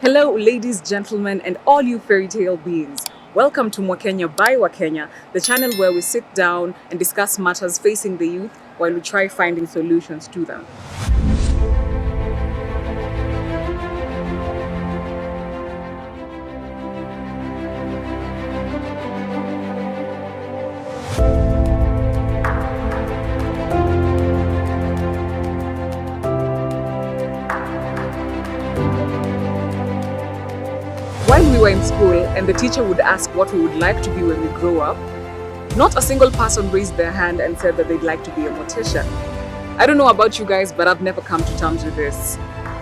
Hello, ladies, gentlemen, and all you fairy tale beings. Welcome to Mwakenya by Wakenya, the channel where we sit down and discuss matters facing the youth while we try finding solutions to them. While we were in school and the teacher would ask what we would like to be when we grow up, not a single person raised their hand and said that they'd like to be a mortician. I don't know about you guys, but I've never come to terms with this.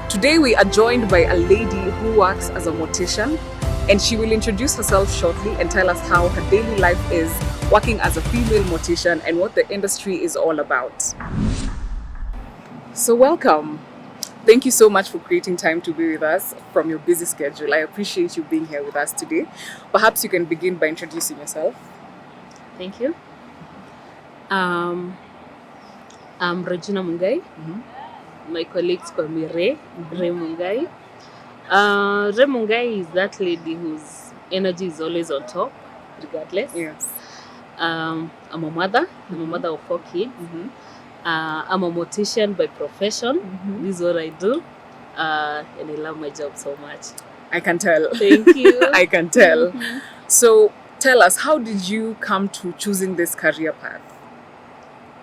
Today we are joined by a lady who works as a mortician, and she will introduce herself shortly and tell us how her daily life is working as a female mortician and what the industry is all about. So welcome. Thank you so much for creating time to be with us from your busy schedule. I appreciate you being here with us today. Perhaps you can begin by introducing yourself. Thank you. I'm Rey Mungai. My colleagues call me Rey Mungai. Rey Mungai is that lady whose energy is always on top, regardless. Yes. I'm a mother. I'm a mother of 4 kids. I'm a mortician by profession. This is what I do. And I love my job so much. I can tell. Thank you. I can tell. So tell us, how did you come to choosing this career path?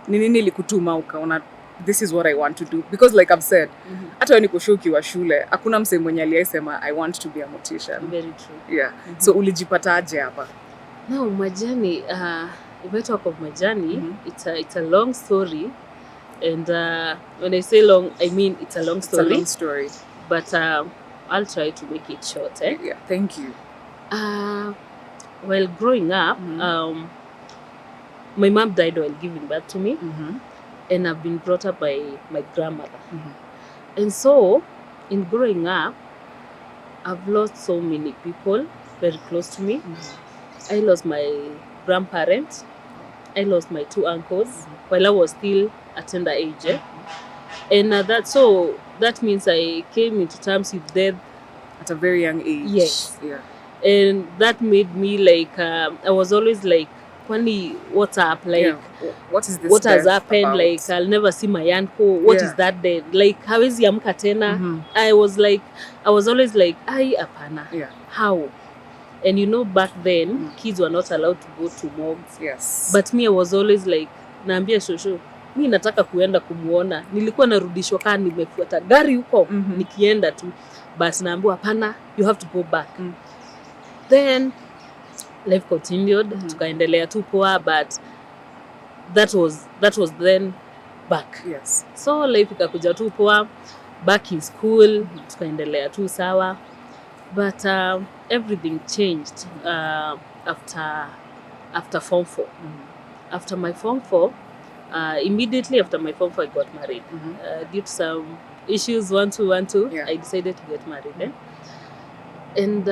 Ni nini ilikutuma ukaona this is what I want to do? Because like I've said, hata wewe niko shoki wa shule, hakuna msee mwenye aliyesema I want to be a mortician. Very true. Yeah. So ulijipataje hapa? No, my journey, if I talk of my journey, it's a long story. And when I say long, I mean it's a long story. It's a long story. But I'll try to make it short. Yeah, thank you. While growing up, my mom died while giving birth to me. And I've been brought up by my grandmother. And so, in growing up, I've lost so many people very close to me. I lost my grandparents. I lost my 2 uncles while I was still at tender age. And that means I came into terms with death at a very young age. Yes. Yeah. And that made me like, I was always like, Kwani, what's up? Like, yeah. What is this? What has happened? About? Like, I'll never see my uncle. What is that dead? Like, hawezi amka tena? I was always like, ai, apana. Yeah. How? And you know, back then, kids were not allowed to go to morgues. Yes. But me, I was always like, naambia shosho, mi nataka kuenda kumuona. Nilikuwa narudishwa kaa nimefuata gari huko, nikienda tu. But naambiwa hapana, you have to go back. Then, life continued, tukaendelea tu poa, but that was then back. Yes. So, life ikakuja tu poa, back in school, tukaendelea tu sawa. But everything changed after Form 4. After my Form 4, immediately after my Form 4, I got married. Due to some issues, 1, 2, I decided to get married. And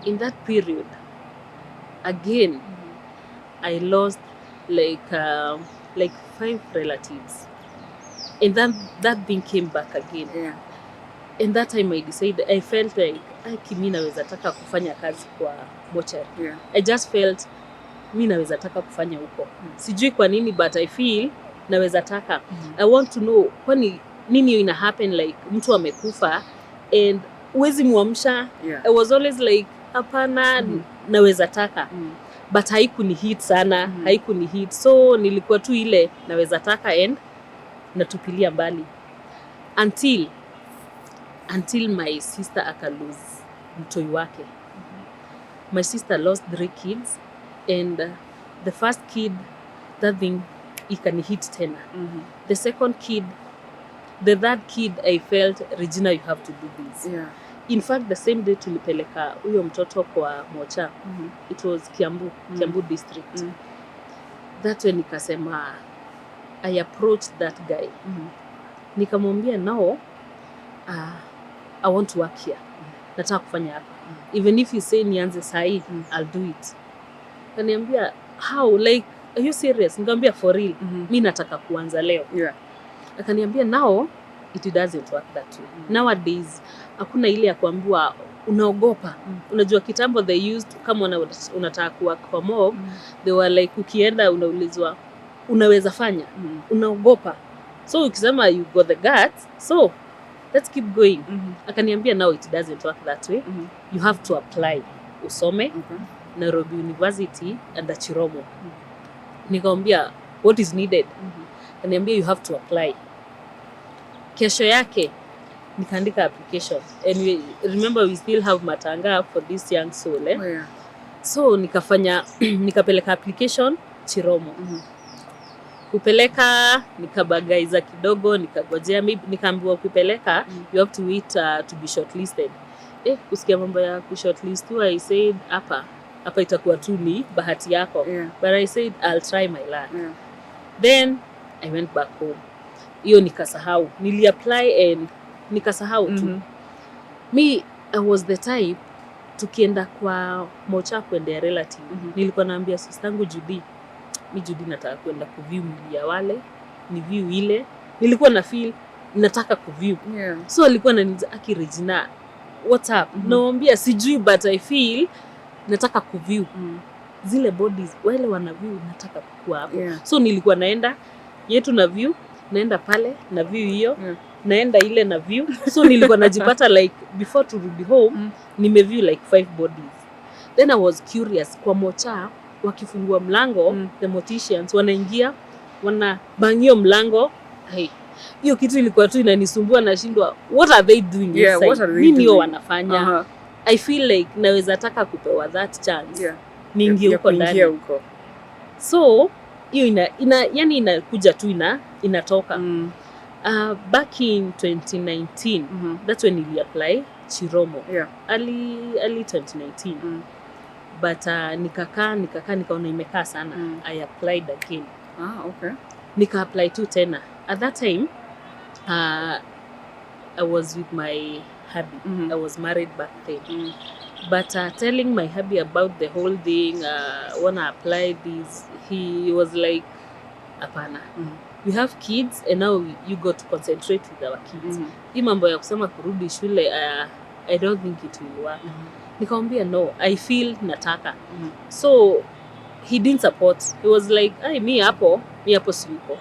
in that period, again, I lost like 5 relatives. And then that thing came back again. Yeah. And that time I decided, I felt like, mi naweza taka kufanya kazi kwa mortuary. Yeah. I just felt, mi naweza taka kufanya huko. Sijui kwa nini, but I feel, naweza taka. I want to know, kwani nini ina happen, like, mtu amekufa, and uwezi muamsha. Yeah. I was always like, hapana, naweza taka. But haikuni hit sana, haikuni hit. So, nilikuwa tu ile, naweza taka, and natupilia mbali. Until my sister akalose mtoi wake. My sister lost 3 kids, and the first kid, that thing ikanihit tena. The second kid, the third kid, I felt, Regina, you have to do this. Yeah. In fact, the same day tulipeleka huyo mtoto kwa mocha. It was Kiambu district. That's when nikasema, I approached that guy. Nikamwambia, now, I want to work here. Nataka kufanya hapa. Even if you say nianze sahi, I'll do it. Kaniambia, how? Like, are you serious? Nikamwambia, for real. Mi nataka kuanza leo. Yeah. Akaniambia, now, it doesn't work that way. Nowadays hakuna ile ya kuambiwa unaogopa. Unajua kitambo they used kama unataka kuwa kwa mob, they were like ukienda unaulizwa unaweza fanya, unaogopa. So ukisema you got the guts, so let's keep going. Akaniambia now it doesn't work that way. You have to apply. Usome Nairobi University and Chiromo. Nikamwambia what is needed. Akaniambia you have to apply. Kesho yake nikaandika application, and remember we still have matanga for this young soul So nikapeleka application Chiromo. Kupeleka nikabagaiza kidogo, nikagojea, nikaambiwa kupeleka you have to wait to be shortlisted. Kusikia mambo ya shortlist, I said hapa itakuwa tu ni bahati yako. But I said I'll try my luck. Then I went back home. Hiyo nikasahau. Nili-apply and nikasahau tu. Me, I was the type tukienda kwa mocha kwenda relative. Nilikuwa naambia sistangu Judy, Judy nataka kwenda kuview mwili ya wale, ni view ile. Nilikuwa na feel nataka kuview. So alikuwa ananiza Regina, what's up? Naambia sijui but I feel nataka kuview. Zile bodies wale wana view nataka kukua hapo. So nilikuwa naenda yetu na view, naenda pale na view hiyo, naenda ile na view. So nilikuwa najipata like before to rudi home, nimeview like 5 bodies. Then I was curious kwa mocha wakifungua mlango, the morticians wanaingia, wanabangio mlango. Hiyo kitu ilikuwa tu inanisumbua, nashindwa what are they doing inside? Nini wanafanya? I feel like naweza taka kupewa that chance. Niingie huko ndani. So hiyo yani inakuja tu inatoka. Back in 2019, that's when we apply Chiromo. Early 2019. But nikakaa nikaona imekaa sana. I applied again. Okay. Nika apply tu tena. At that time I was with my hubby. I was married back then. But telling my hubby about the whole thing, wanna apply this, he was like, apana. We have kids and now you got to concentrate with our kids. Hii mambo ya kusema kurudi shule, I don't think it will work. Nikamwambia no, I feel nataka. So he didn't support. He was like, mi hapo siko.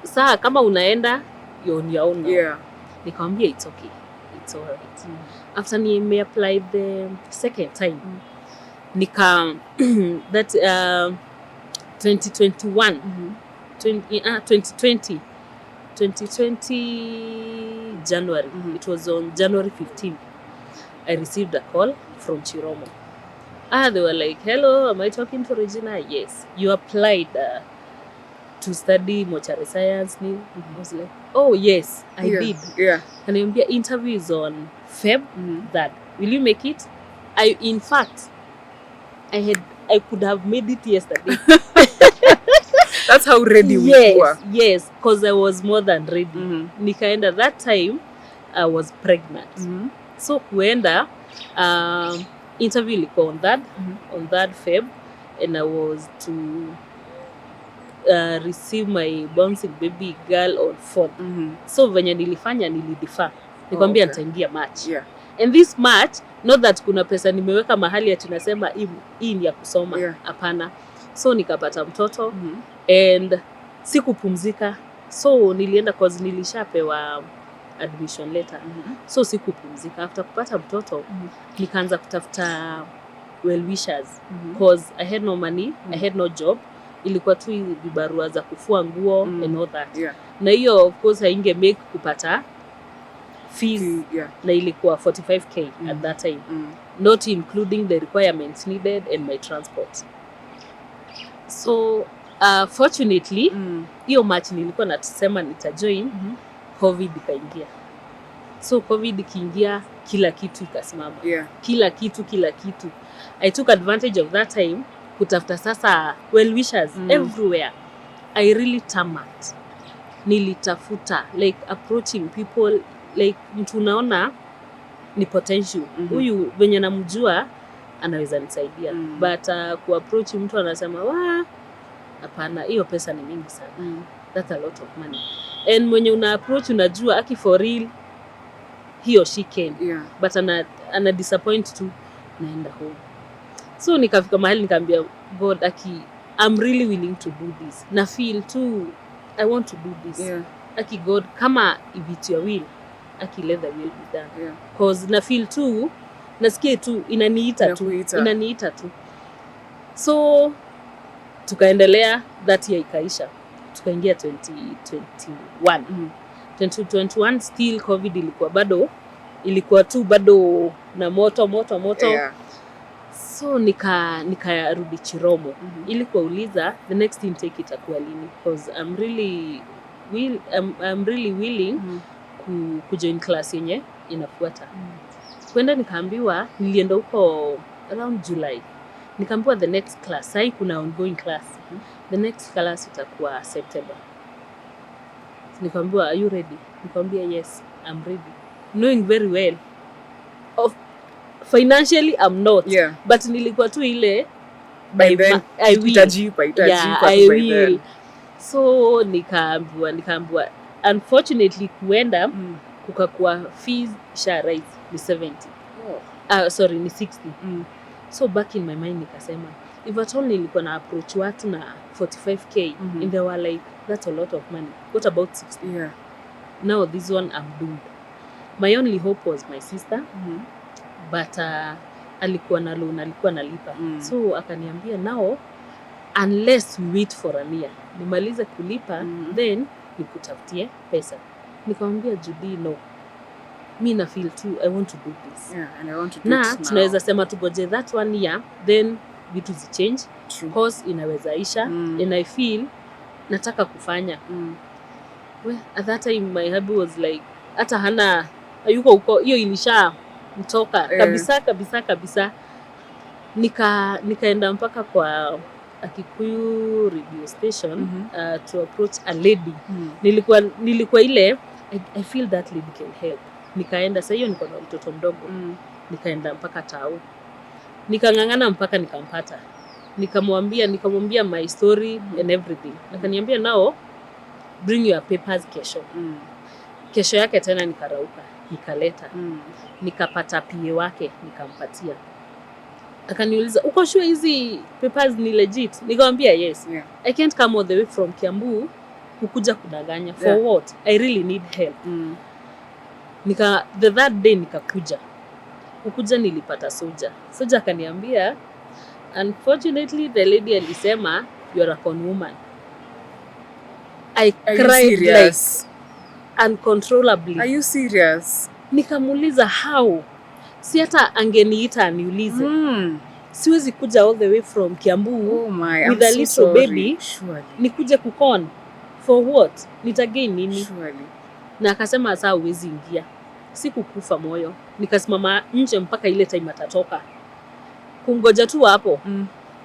Saa kama unaenda you're on your own now. Nikamwambia it's okay. It's all right. After me apply the second time, that 2021, 2020 January. It was on January 15th. I received a call from Chiromo. They were like, hello, am I talking to Regina? Yes. You applied to study mortuary science. I was like, oh yes, I did. And interview is on Feb. That will you make it? In fact, I could have made it yesterday. That's how ready we were. Yes, because I was more than ready. Nikaenda that time I was pregnant. So kuenda interview liko on that Feb, and I was to receive my bouncing baby girl on 4th. So venye nilidefer. Nikwambia nitaingia March. And this March, not that kuna pesa nimeweka mahali ati nasema hii ni ya kusoma. Hapana. So nikapata mtoto and sikupumzika. So nilienda cause nilishapewa admission letter. So sikupumzika. After kupata mtoto, nikaanza kutafuta well wishers cause I had no money, I had no job. Ilikuwa tu vibarua za kufua nguo and all that. Na hiyo of course hainge make kupata fees. Na ilikuwa 45k at that time. Not including the requirements needed and my transport. So fortunately hiyo March nilikuwa nasema nitajoin, COVID ikaingia. So COVID ikiingia kila kitu ikasimama. Kila kitu. I took advantage of that time kutafuta sasa well wishers everywhere. I really tarmacked. Nilitafuta like approaching people like mtu unaona ni potential. Huyu venye namjua anaweza nisaidia. But ku approach mtu anasema hapana, hiyo pesa ni mingi sana. That's a lot of money. And mwenye una approach unajua aki for real he or she can. Yeah. But ana disappoint tu naenda home. So nikafika mahali nikaambia God aki I'm really willing to do this. Na feel too I want to do this. Yeah. Aki God kama if it's your will aki let the will be done. Yeah. Cause na feel too nasikia tu inaniita tu. So tukaendelea that year ikaisha. Tukaingia 2021. 2021 still COVID ilikuwa tu bado na moto. Yeah. So nikarudi Chiromo. Ili kuuliza the next intake itakuwa lini because I'm really willing ku join class yenye inafuata. Kwenda nikaambiwa nilienda huko around July. Nikaambiwa the next class sai kuna ongoing class. The next class itakuwa September. Nikaambiwa are you ready? Nikamwambia yes, I'm ready. Knowing very well financially I'm not. Yeah. But nilikuwa tu ile by then itajipa I will. So nikaambiwa unfortunately kuenda kukakuwa fees sha rise ni 70. Sorry ni 60. So back in my mind nikasema if at all nilikuwa na approach watu na 45k and they were like that's a lot of money. What about 60? Yeah. Now this one I'm doomed. My only hope was my sister. But alikuwa na loan, alikuwa nalipa. So akaniambia now unless we wait for a year nimalize kulipa then nikutafutie pesa. Nikamwambia Judy no. Me na feel too I want to do this. Yeah, and I want to do it now. Tunaweza sema tugoje that 1 year then vitu zichange. Course inaweza isha and I feel nataka kufanya. Well, at that time my hubby was like hata hana hayuko huko hiyo ilisha mtoka kabisa. Nikaenda mpaka kwa a Kikuyu radio station to approach a lady. Nilikuwa ile I feel that lady can help. Nikaenda sasa hiyo niko na mtoto mdogo. Nikaenda mpaka tao. Nikangangana mpaka nikampata. Nikamwambia my story and everything. Akaniambia now bring your papers kesho. Kesho yake tena nikarauka, nikaleta. Nikapata PA wake, nikampatia. Akaniuliza, "Uko sure hizi papers ni legit?" Nikamwambia yes. Yeah. I can't come all the way from Kiambu kukuja kudanganya. For what? I really need help. The third day nikakuja. Kukuja nilipata soja. Soja akaniambia, "Unfortunately the lady alisema you are a con woman." I cried like uncontrollably. Are you serious? Nikamuuliza how? Si hata angeniita aniulize. Siwezi kuja all the way from Kiambu with a little baby. Surely. Nikuje kukon. For what? Nitagain nini? Surely. Na akasema saa uwezi ingia. Sikukufa moyo. Nikasimama nje mpaka ile time atatoka. Kungoja tu hapo.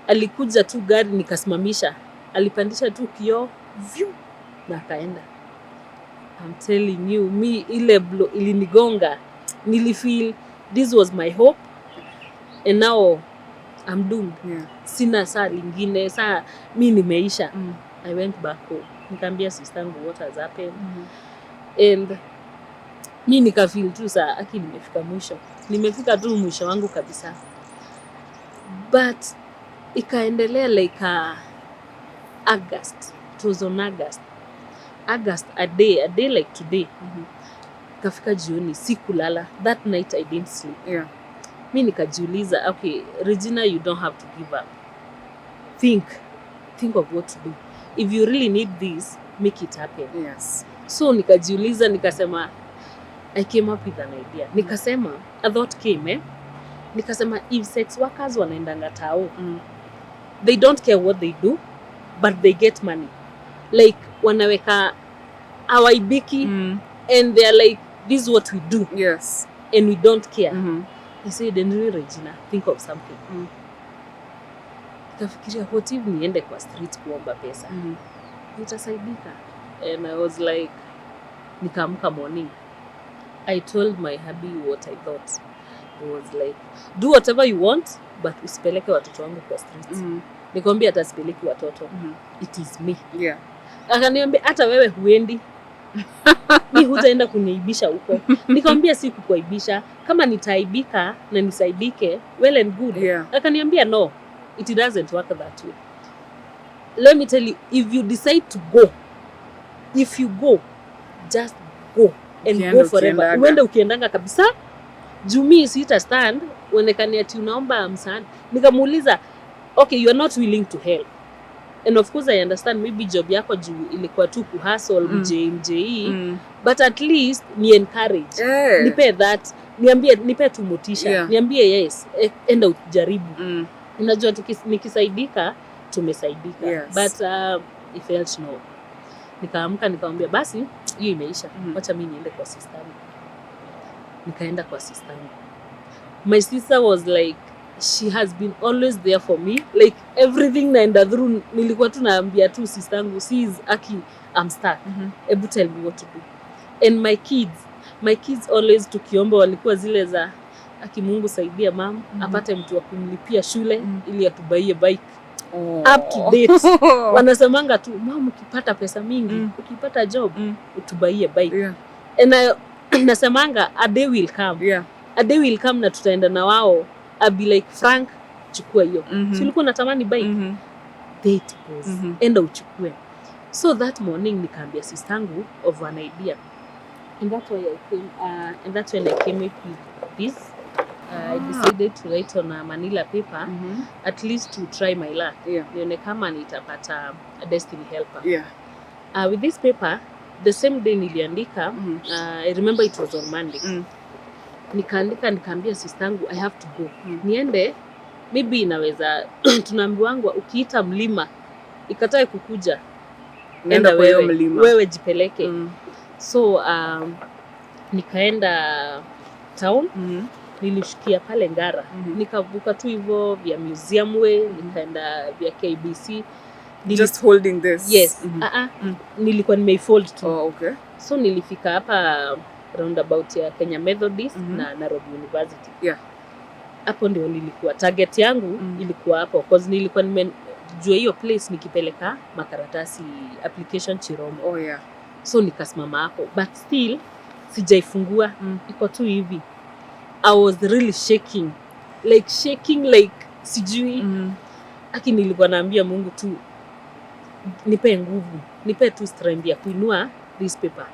Alikuja tu gari nikasimamisha. Alipandisha tu kioo. Na akaenda. I'm telling you, me ile blow ilinigonga. Nilifeel this was my hope and now I'm doomed. Yeah. Sina saa lingine, saa mi nimeisha. I went back home. Nikaambia sistangu what has happened. And mi nikafeel tu saa aki nimefika mwisho. Nimefika tu mwisho wangu kabisa. But ikaendelea like August. It was on August, a day like today. Kafika jioni, sikulala. That night I didn't sleep. Yeah. Mi nikajiuliza, okay, Regina, you don't have to give up. Think of what to do. If you really need this, make it happen. Yes. So nikajiuliza, nikasema, I came up with an idea. Nikasema, a thought came, Nikasema, if sex workers wanaendanga tao, they don't care what they do, but they get money. Like, wanaweka hawaibiki and they're like, this is what we do. Yes. And we don't care. I said, Henry Regina, think of something. Nikafikiria, what if niende kwa street kuomba pesa? Nitasaidika. And I was like, nikaamka morning. I told my hubby what I thought. I was like, do whatever you want, but usipeleke watoto wangu kwa streets. Nikwambia hata sipeleki watoto. It is me. Yeah. Akaniambia hata wewe huendi. Ni hutaenda kuniaibisha huko. Nikamwambia si kukuaibisha, kama nitaaibika na nisaidike, well and good. Yeah. Akaniambia no, it doesn't work that way. Let me tell you, if you decide to go, if you go, just go and go forever. Uende ukiendanga kabisa. Jumi sita stand, uonekane ati unaomba msaada. Nikamuuliza, okay, you are not willing to help. And of course I understand maybe job yako juu ilikuwa tu kuhustle MJE, but at least ni encourage. Nipe that, nipe tu motisha. Niambie yes, enda ujaribu. Unajua nikisaidika tumesaidika. But I felt no. Nikaamka nikamwambia basi hiyo imeisha. Acha mimi niende kwa sister yangu. Nikaenda kwa sister yangu. My sister was like, she has been always there for me. Like everything naenda through, nilikuwa tu naambia tu sister yangu, Aki, I'm stuck. Ebu tell me what to do. And my kids always tukiomba walikuwa zile za Aki, Mungu saidia mama, apate mtu wa kumlipia shule ili atubaie bike. Up to date. Wanasemanga tu, mama ukipata pesa mingi, ukipata job, utubaie bike. And nasemanga a day will come. A day will come na tutaenda na wao. I'll be like, Frank, chukua hiyo. So ulikuwa unatamani bike. Date goes. Enda uchukue. So that morning nikaambia sistangu of an idea. And that's why I came and that's when I came up with this. I decided to write on a manila paper, at least to try my luck. Nione kama nitapata a destiny helper. With this paper, the same day niliandika, I remember it was on Monday. Nikaandika nikaambia sistangu I have to go. Niende, maybe inaweza tunaambiwangwa ukiita mlima ikatae kukuja. Nenda wewe jipeleke. So nikaenda town. Nilishukia pale Ngara. Nikavuka tu hivyo vya Museum Way, nikaenda vya KBC. Just holding this? Yes. Nilikuwa nimeifold tu. Okay. So nilifika hapa roundabout ya Kenya Methodist na Nairobi University. Hapo ndio nilikuwa target yangu ilikuwa hapo because nilikuwa nimejua hiyo place nikipeleka makaratasi application Chiromo. So nikasimama hapo but still sijaifungua. Iko tu hivi. I was really shaking like sijui. Aki nilikuwa naambia Mungu tu nipe nguvu, nipe tu strength ya kuinua this paper.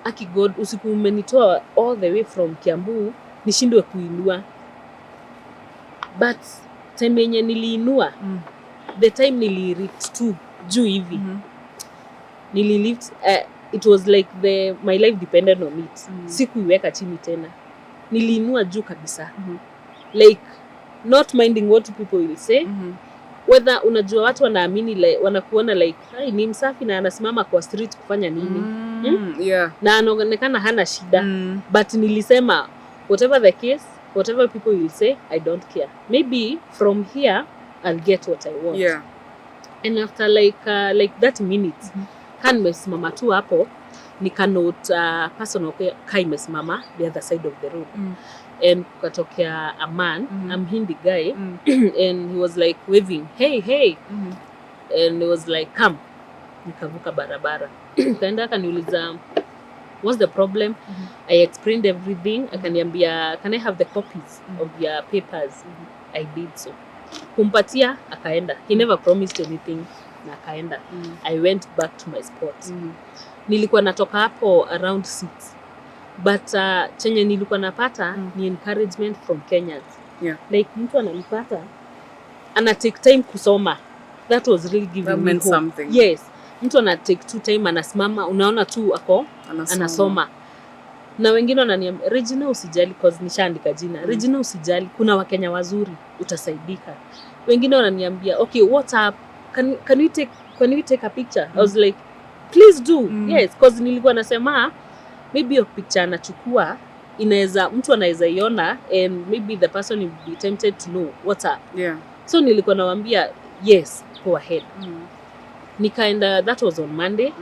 Aki God, usiku umenitoa all the way from Kiambu nishindwe kuinua. But time yenye niliinua, the time nililift tu juu hivi. Nililift, it was like my life depended on it. Sikuiweka chini tena. Niliinua juu kabisa. Like not minding what people will say. Whether unajua watu wanaamini like, wanakuona like hai ni msafi na anasimama kwa street kufanya nini. Na anaonekana hana shida. But nilisema whatever the case, whatever people will say, I don't care. Maybe from here I'll get what I want. And after like 30 minutes kan nimesimama tu hapo nikanote person kai imesimama the other side of the road. And kukatokea a man, I'm Hindi guy, and he was like waving, hey. And he was like, come. Nikavuka barabara. Kaenda akaniuliza, what's the problem? I explained everything. Akaniambia, can I have the copies of your papers? I did so. Kumpatia, akaenda. He never promised anything. Na akaenda. I went back to my spot. Nilikuwa natoka hapo around 6. But chenye nilikuwa napata ni encouragement from Kenyans. Like mtu ananipata, ana take time kusoma. That was really giving me hope. Something. Yes. Mtu ana take two time anasimama, unaona tu ako anasoma. Na wengine wananiambia Regina usijali cause nishaandika jina. Regina usijali, kuna Wakenya wazuri, utasaidika. Wengine wananiambia, okay, what up? Can we take a picture? I was like, please do. Yes, cause nilikuwa nasema maybe your picture anachukua mtu anaweza iona and maybe the person will be tempted to know what's up. So nilikuwa nawaambia yes, go ahead. Nikaenda, that was on Monday.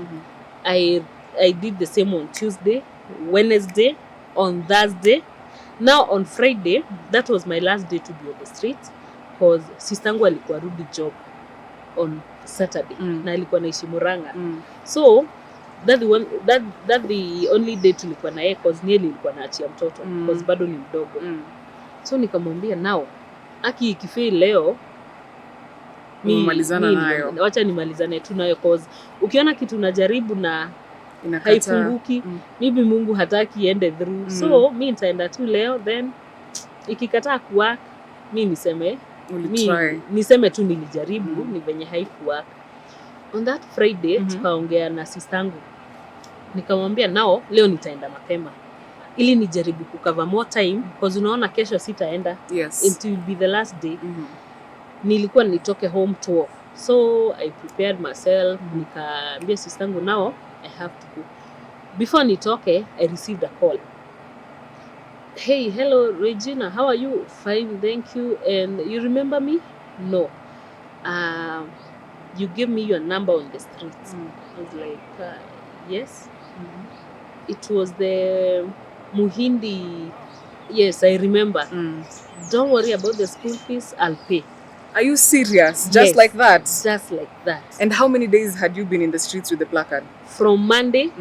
I did the same on Tuesday, Wednesday, on Thursday. Now on Friday, that was my last day to be on the street because sistangu alikuwa rudi job on Saturday na alikuwa naishi Murang'a. So that the only day tulikuwa na yeye cause Nieli ilikuwa naachia mtoto cause bado ni mdogo. So nikamwambia now aki ikifail leo malizana nayo. Wacha nimalizane tu nayo cause ukiona kitu unajaribu na haifunguki maybe Mungu hataki iende through. So mi nitaenda tu leo, then ikikataa kuwork mi niseme tu nilijaribu ni venye haikuwork. On that Friday tukaongea na sistangu, nikamwambia nao leo nitaenda mapema ili nijaribu kucover more time because unaona kesho sitaenda. It will be the last day. Nilikuwa nitoke home 12. So I prepared myself. Nikaambia sistangu nao I have to go. Before nitoke, I received a call. Hey, hello Regina, how are you? Fine, thank you. And you remember me? No. You gave me your number on the streets. I was like, yes. It was the Muhindi. Yes, I remember. Don't worry about the school fees, I'll pay. Are you serious? Just like that? Just like that. And how many days had you been in the streets with the placard? From Monday.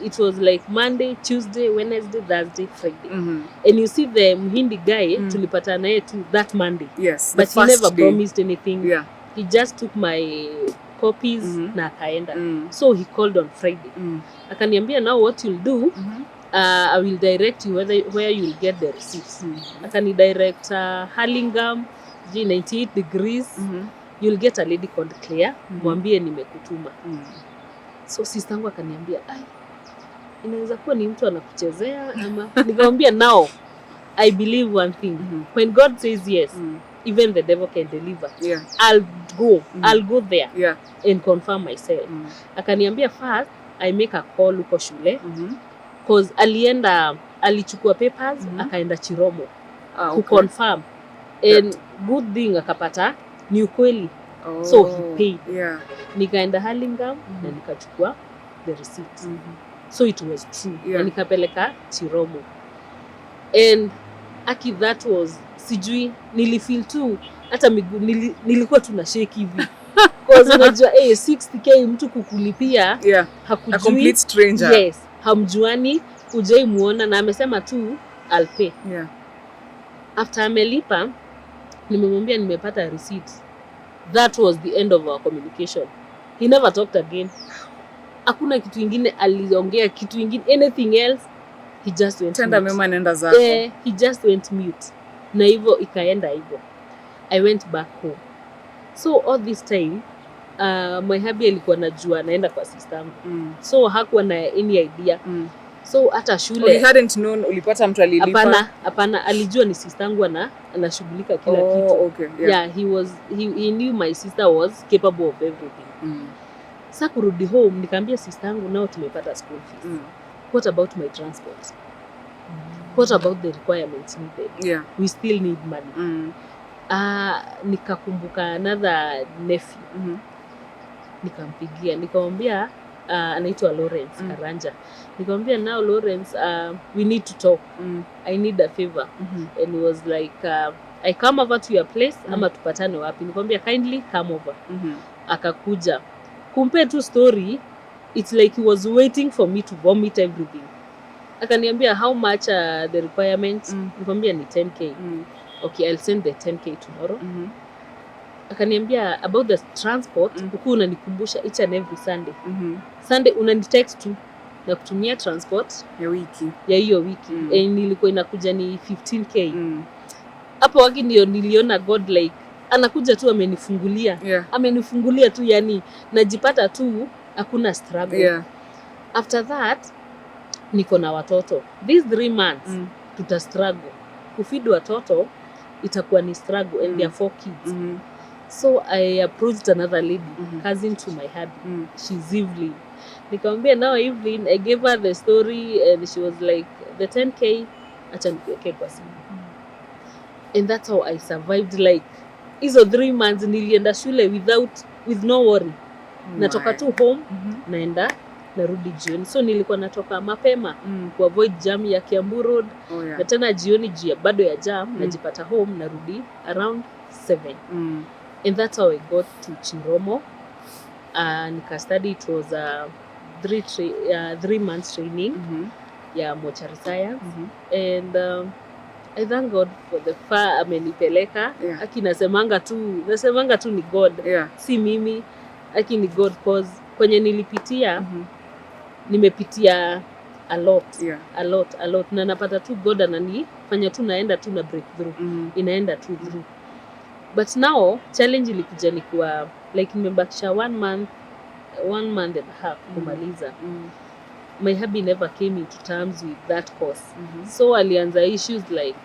It was like Monday, Tuesday, Wednesday, Thursday, Friday. And you see the Muhindi guy, tulipata naye to that Monday. Yes. But he never promised anything. Yeah. He just took my copies na akaenda. So he called on Friday. Akaniambia now what you'll do, I will direct you where you'll get the receipts. Akani direct Hurlingham, 98 degrees. You'll get a lady called Claire. Mwambie nimekutuma. So sistangu akaniambia, inaweza kuwa ni mtu anakuchezea ama. Nikamwambia now I believe one thing. When God says yes, even the devil can deliver. I'll go there and confirm myself. Akaniambia first I make a call uko shule cause alichukua papers akaenda Chiromo to confirm and good thing akapata ni ukweli. So he paid. Nikaenda Hurlingham na nikachukua the receipt. So it was true. Na nikapeleka Chiromo. And that was sijui nilifeel tu hata miguu nilikuwa tuna shake hivi. Cause unajua 60k mtu kukulipia hakujui. A complete stranger. Yes, hamjuani, hujai muona na amesema tu I'll pay. After amelipa nimemwambia nimepata receipt. That was the end of our communication. He never talked again. Hakuna kitu ingine aliongea, kitu ingine anything else. He just went tenda mema nenda zako. He just went mute. Na hivyo ikaenda hivyo. I went back home. So all this time my hubby alikuwa anajua naenda kwa sistangu. So hakuwa na any idea. So hata shule he hadn't known ulipata mtu alilipa. Hapana, alijua ni sistangu anashughulika kila kitu. He knew my sister was capable of everything. Sasa kurudi home nikaambia sistangu nao tumepata school fees. What about my transport? What about the requirements needed? We still need money. Nikakumbuka another nephew. Nikampigia nikamwambia anaitwa Lawrence Karanja. Nikamwambia now Lawrence, we need to talk. I need a favor. And he was like I come over to your place ama tupatane wapi? Nikamwambia kindly come over. Akakuja. Kumpe tu story, it's like he was waiting for me to vomit everything. Akaniambia how much the requirements? Nikamwambia ni 10k. Okay, I'll send the 10k tomorrow. Akaniambia about the transport, uko unanikumbusha each and every Sunday. Sunday unanitext tu na kutumia transport ya hiyo wiki. Nilikuwa inakuja ni 15k. Hapo waki ndio niliona God like anakuja tu amenifungulia. Amenifungulia tu yani najipata tu hakuna struggle. After that niko na watoto. These 3 months tuta struggle. Kufeed watoto itakuwa ni struggle and there are 4 kids. So I approached another lady, cousin to my hubby. She's Evelyn. Nikamwambia now Evelyn, I gave her the story and she was like the 10k acha nikuweke kwa simu. And that's how I survived like hizo 3 months nilienda shule with no worry. Natoka tu home naenda narudi jioni. So nilikuwa natoka mapema ku avoid jam ya Kiambu Road. Na tena jioni bado ya jam najipata home narudi around 7. And that's how I got to Chiromo nika study. It was a 3 months training ya mortuary science and I thank God for the far amenipeleka. Aki nasemanga tu ni God, si mimi. Aki ni God cause kwenye nilipitia nimepitia a lot na napata tu God ananifanya tu naenda tu na breakthrough inaenda tu through. But now challenge ilikuja ni kwa like nimebakisha 1 month and a half kumaliza. My hubby never came into terms with that course. So alianza issues like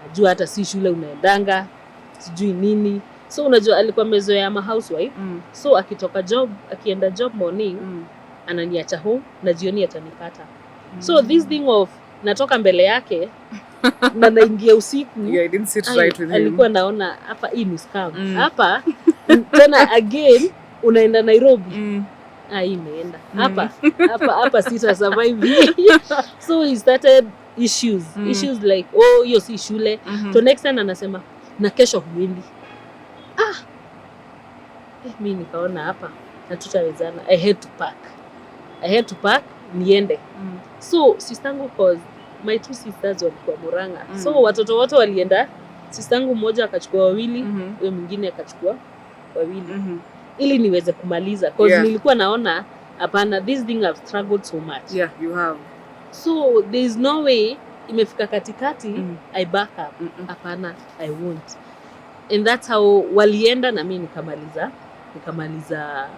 najua hata si shule unaendanga sijui nini. So unajua alikuwa mezoea ama housewife. So akitoka job, akienda job morning ananiacha home na jioni atanipata. So this thing of natoka mbele yake na naingia usiku. I didn't sit right with him. Alikuwa naona hapa hii ni scam. Hapa tena again unaenda Nairobi. Imeenda. Hapa sita survive. So he started issues like hiyo si shule. So next time anasema na kesho huendi. Mimi nikaona hapa hatutawezana. I had to pack niende. So sistangu cause my 2 sisters walikuwa Murang'a. So watoto wote walienda. Sistangu mmoja akachukua 2, huyo mwingine akachukua 2. Ili niweze kumaliza cause nilikuwa naona hapana, this thing I've struggled so much. Yeah, you have. So there is no way imefika katikati I back up. Hapana, I won't. And that's how walienda na mimi nikamaliza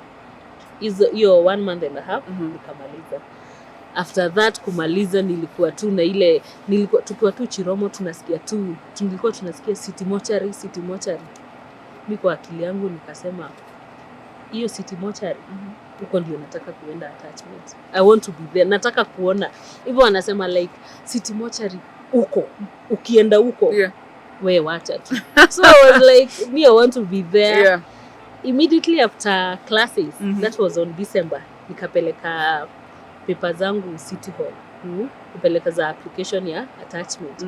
hiyo 1 month and a half nikamaliza. After that kumaliza nilikuwa tu na ile tukiwa tu Chiromo tulikuwa tunasikia city mortuary. Mimi kwa akili yangu nikasema hiyo city mortuary huko ndio nataka kuenda attachment. I want to be there. Nataka kuona. Hivyo wanasema like city mortuary huko. Ukienda huko wewe wacha tu. So I was like me I want to be there. Immediately after classes that was on December nikapeleka paper zangu City Hall. Kupeleka za application ya attachment.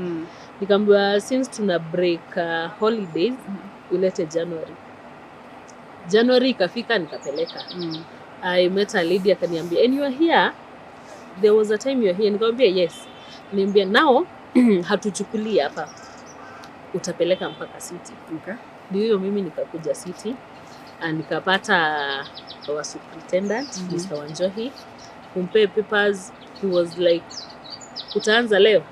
Nikamwambia since tuna break holidays ulete January ikafika nikapeleka. I met a lady akaniambia and you are here, there was a time you are here. Nikamwambia yes. Niambia now hatuchukuli hapa, utapeleka mpaka City. Ndio mimi nikakuja City nikapata our superintendent Mr. Wanjohi kumpe papers. He was like utaanza leo.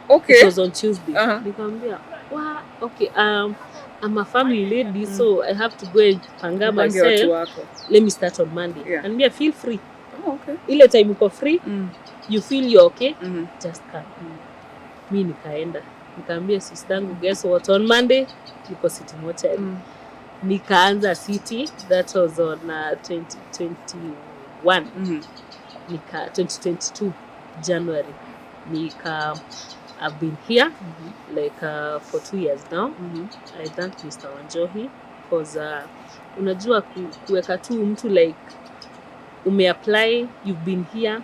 Okay. It was on Tuesday. Nikamwambia okay, I'm a family lady so I have to go and panga myself. Let me start on Monday. And me feel free. Okay. Ile time uko free, you feel you're okay, just come. Mimi nikaenda. Nikamwambia sistangu guess what, on Monday niko City Mortuary. Nikaanza City, that was on 2021. 2022 January. I've been here like for 2 years now. I thank Mr. Wanjohi because unajua kuweka tu mtu like umeapply, you've been here,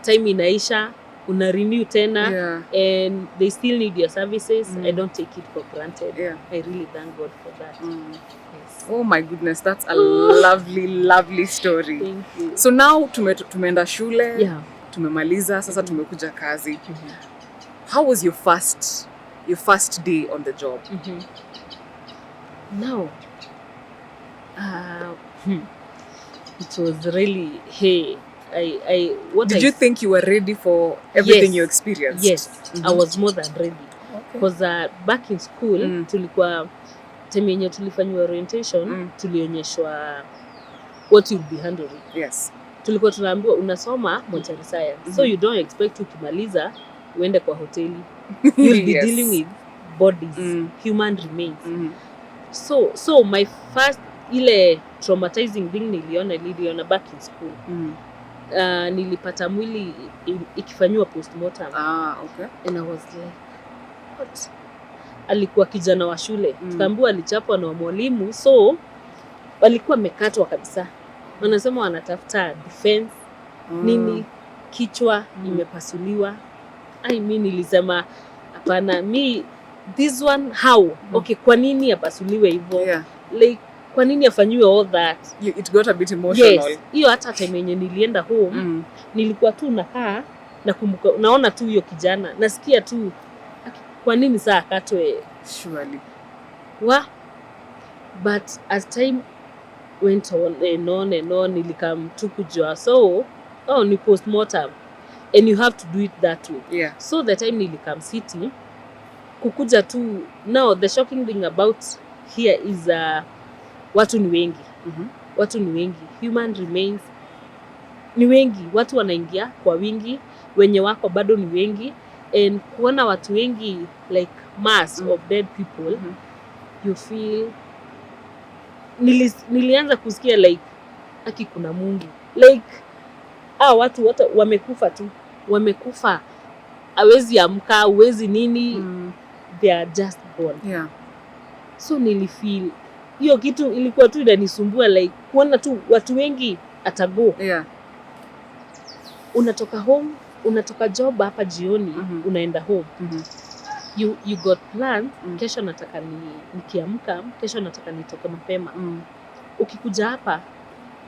time inaisha, una renew tena and they still need your services. I don't take it for granted. I really thank God for that. Yes. Oh my goodness, that's a lovely story. Thank you. So now tumeenda shule, tumemaliza, sasa tumekuja kazi. How was your first day on the job? Now, it was really Did you think you were ready for everything you experienced? Yes, I was more than ready. Because back in school, tulikuwa time yenye tulifanywa orientation, tulionyeshwa what you'll be handling. Yes. Tulikuwa tunaambiwa unasoma mortuary science. So you don't expect ukimaliza uende kwa hoteli. You'll be dealing with bodies, human remains. So my first ile traumatizing thing niliona back in school. Nilipata mwili ikifanywa postmortem. Okay. And I was like, what? Alikuwa kijana wa shule. Tukaambiwa alichapwa na mwalimu, so walikuwa mekatwa kabisa. Wanasema wanatafuta defense. Nini kichwa imepasuliwa. I mean nilisema hapana, this one how? Okay, kwa nini apasuliwe hivyo? Like kwa nini afanyiwe all that? It got a bit emotional. Yes, hiyo hata time yenye nilienda home, nilikuwa tu nakaa nakumbuka, naona tu hiyo kijana, nasikia tu kwa nini saa akatwe? Surely. But as time went on and on, nilikam tu kujua, so ni postmortem and you have to do it that way. Yeah. So the time nilikam city kukuja tu, now the shocking thing about here is watu ni wengi. Watu ni wengi, human remains ni wengi, watu wanaingia kwa wingi, wenye wako bado ni wengi, and kuona watu wengi like mass of dead people, you feel nilianza kusikia like kuna Mungu, like watu wote wamekufa tu, wamekufa, hawezi amka, hawezi nini, they are just gone. Yeah. So nilifeel hiyo kitu ilikuwa tu inanisumbua, like kuona tu watu wengi atago. Yeah. Unatoka home, unatoka job hapa jioni, unaenda home. You got plans, kesho nataka nikiamka, kesho nataka nitoke mapema. Ukikuja hapa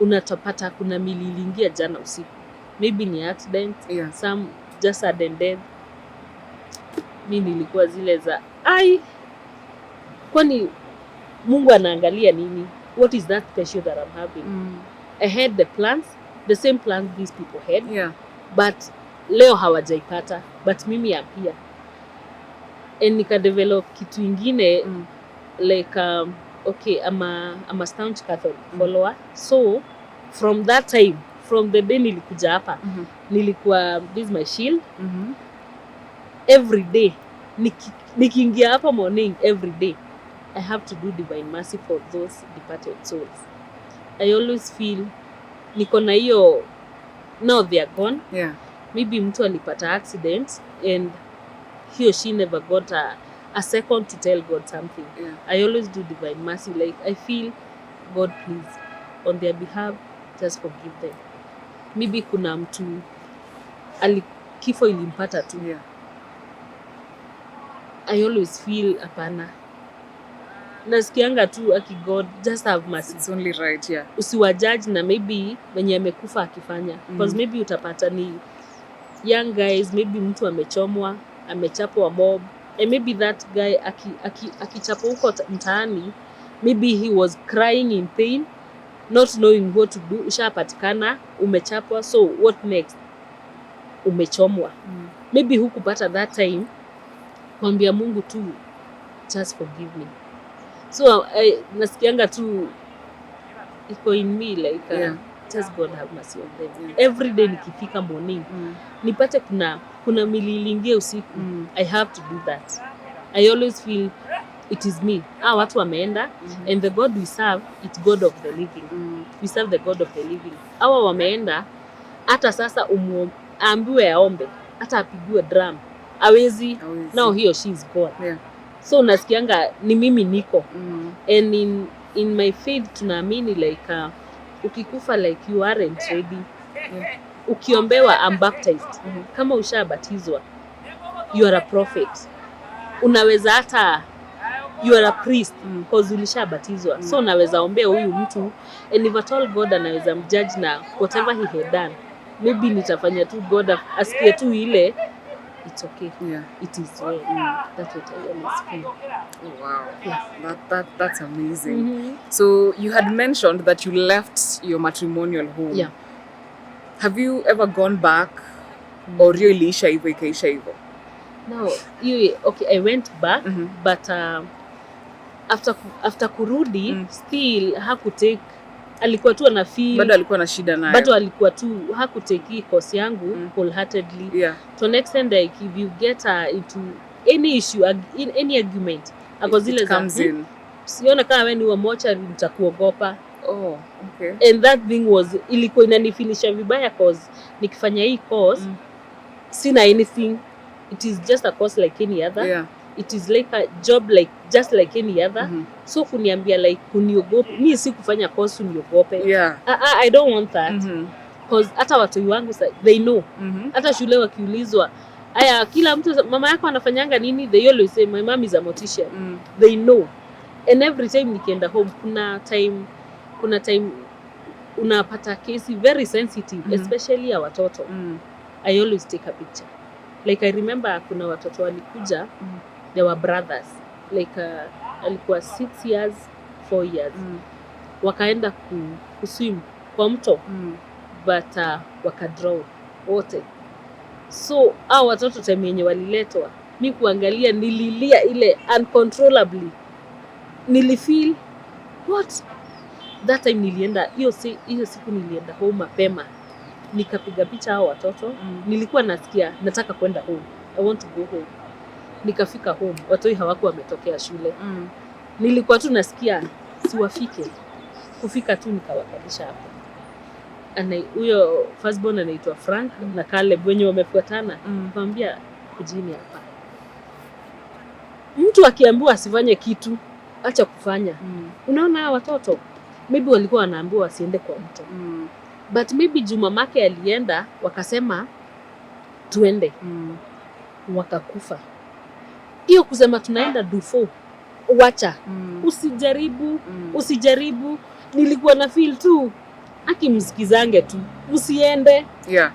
unatapata kuna mili iliingia jana usiku. Maybe ni accident, some just sudden death. Mimi nilikuwa zile za kwani Mungu anaangalia nini? What is that special that I'm having? I had the plans, the same plans these people had. Yeah. But leo hawajaipata, but mimi am here. And nika develop kitu ingine, like okay, I'm a staunch Catholic follower. So from that time, from the day nilikuja hapa, nilikuwa this my shield. Every day nikiingia hapa morning, every day I have to do divine mercy for those departed souls. I always feel niko na hiyo, now they are gone. Yeah. Maybe mtu alipata accident and he or she never got a second to tell God something. Yeah. I always do divine mercy, like I feel God, please on their behalf just forgive them. Maybe kuna mtu kifo ilimpata tu. Yeah. I always feel hapana, nasikianga tu God just have mercy. It's only right. Yeah. Usiwajudge na maybe wenye amekufa akifanya, because maybe utapata ni young guys, maybe mtu amechomwa, amechapwa mob, and maybe that guy akichapwa huko mtaani, maybe he was crying in pain, not knowing what to do. Ushapatikana, umechapwa, so what next? Umechomwa. Maybe hukupata that time kwambia Mungu tu just forgive me. So nasikianga tu iko in me like just God have mercy on them. Every day nikifika morning, nipate kuna mililingia usiku, I have to do that. I always feel it is me. Watu wameenda, and the God we serve, it's God of the living. We serve the God of the living. Hawa wameenda, hata sasa ambiwe aombe, hata apigiwe drum, hawezi. Now he or she is gone. Yeah. So nasikianga ni mimi niko. And in my faith tunaamini like ukikufa like you aren't ready. Yeah. Ukiombewa I'm baptized. Kama ushabatizwa, you are a prophet. Unaweza hata you are a priest because ulishabatizwa. So unaweza ombea huyu mtu, and if at all God anaweza mjudge na whatever he had done, maybe nitafanya tu God asikie tu ile, it's okay. Yeah. It is well. That's what I always feel. Oh, wow. Yeah. That's amazing. So you had mentioned that you left your matrimonial home. Yeah. Have you ever gone back or really ikaisha hivyo? No, okay, I went back, but after kurudi, still hakutake, alikuwa tu ana feel bado alikuwa na shida nayo, bado alikuwa tu hakutake course yangu wholeheartedly. Yeah. To an extent like if you get into any issue, in any argument, it comes in. Siona kama wewe ni wa mocha nitakuogopa. Oh, okay. And that thing was ilikuwa inanifilisha vibaya cause nikifanya hii course sina anything. It is just a course like any other. Yeah. It is like a job like just like any other. So kuniambia like kuniogope, mimi si kufanya course uniogope. Yeah. I don't want that. Cause hata watu wangu they know. Hata shule wakiulizwa, aya kila mtu mama yako anafanyanga nini, they always say my mom is a mortician. They know. And every time nikienda home kuna time unapata kesi very sensitive, especially ya watoto. I always take a picture. Like I remember kuna watoto walikuja, they were brothers. Like alikuwa 6 years, 4 years. Wakaenda kuswim kwa mto, but wakadraw wote. So hao watoto time yenye waliletwa, mi kuangalia nililia ile uncontrollably. Nilifeel what? That time nilienda, hiyo siku nilienda home mapema. Nikapiga picha hao watoto. Nilikuwa nasikia nataka kwenda home. I want to go home. Nikafika home, watoi hawakuwa wametokea shule. Nilikuwa tu nasikia siwafike. Kufika tu nikawakalisha hapo. Huyo firstborn anaitwa Frank na Caleb wenye wamefuatana. Nikamwambia kujini hapa. Mtu akiambiwa asifanye kitu, acha kufanya. Unaona hao watoto maybe walikuwa wanaambiwa wasiende kwa mto. But maybe Jumamake alienda wakasema tuende. Wakakufa. Hiyo kusema tunaenda Dufo. Wacha. Usijaribu. Nilikuwa na feel tu akimsikizange tu. Msiende.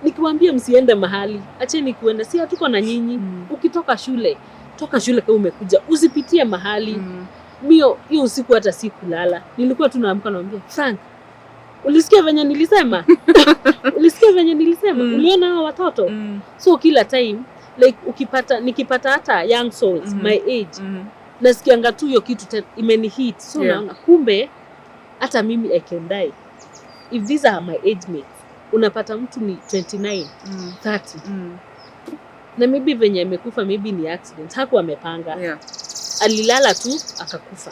Nikiwaambia msiende mahali. Acheni kuenda. Si hatuko na nyinyi. Ukitoka shule, toka shule kama umekuja. Usipitie mahali. Mio hiyo usiku hata sikulala. Nilikuwa tu naamka naambia Frank, ulisikia venye nilisema? Uliona hao watoto? So kila time like nikipata hata young souls my age, nasikianga tu hiyo kitu imenihit. So naona kumbe hata mimi I can die. If these are my age mates, unapata mtu ni 29, 30. Na maybe venye amekufa maybe ni accident, hakuwa amepanga. Alilala tu akakufa.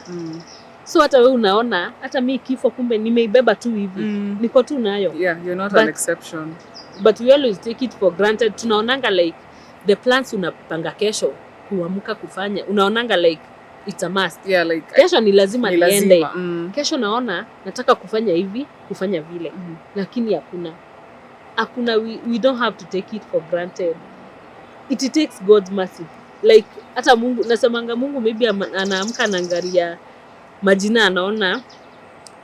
So hata wewe unaona hata mimi kifo kumbe nimeibeba tu hivi. Niko tu nayo. You're not an exception. But we always take it for granted. Tunaonanga like the plans unapanga kesho kuamka kufanya. Unaonanga like it's a must. Like kesho ni lazima niende. Kesho naona nataka kufanya hivi, kufanya vile. Lakini hakuna we don't have to take it for granted. It takes God's mercy. Like hata Mungu, nasemanga Mungu maybe anaamka anaangalia majina, anaona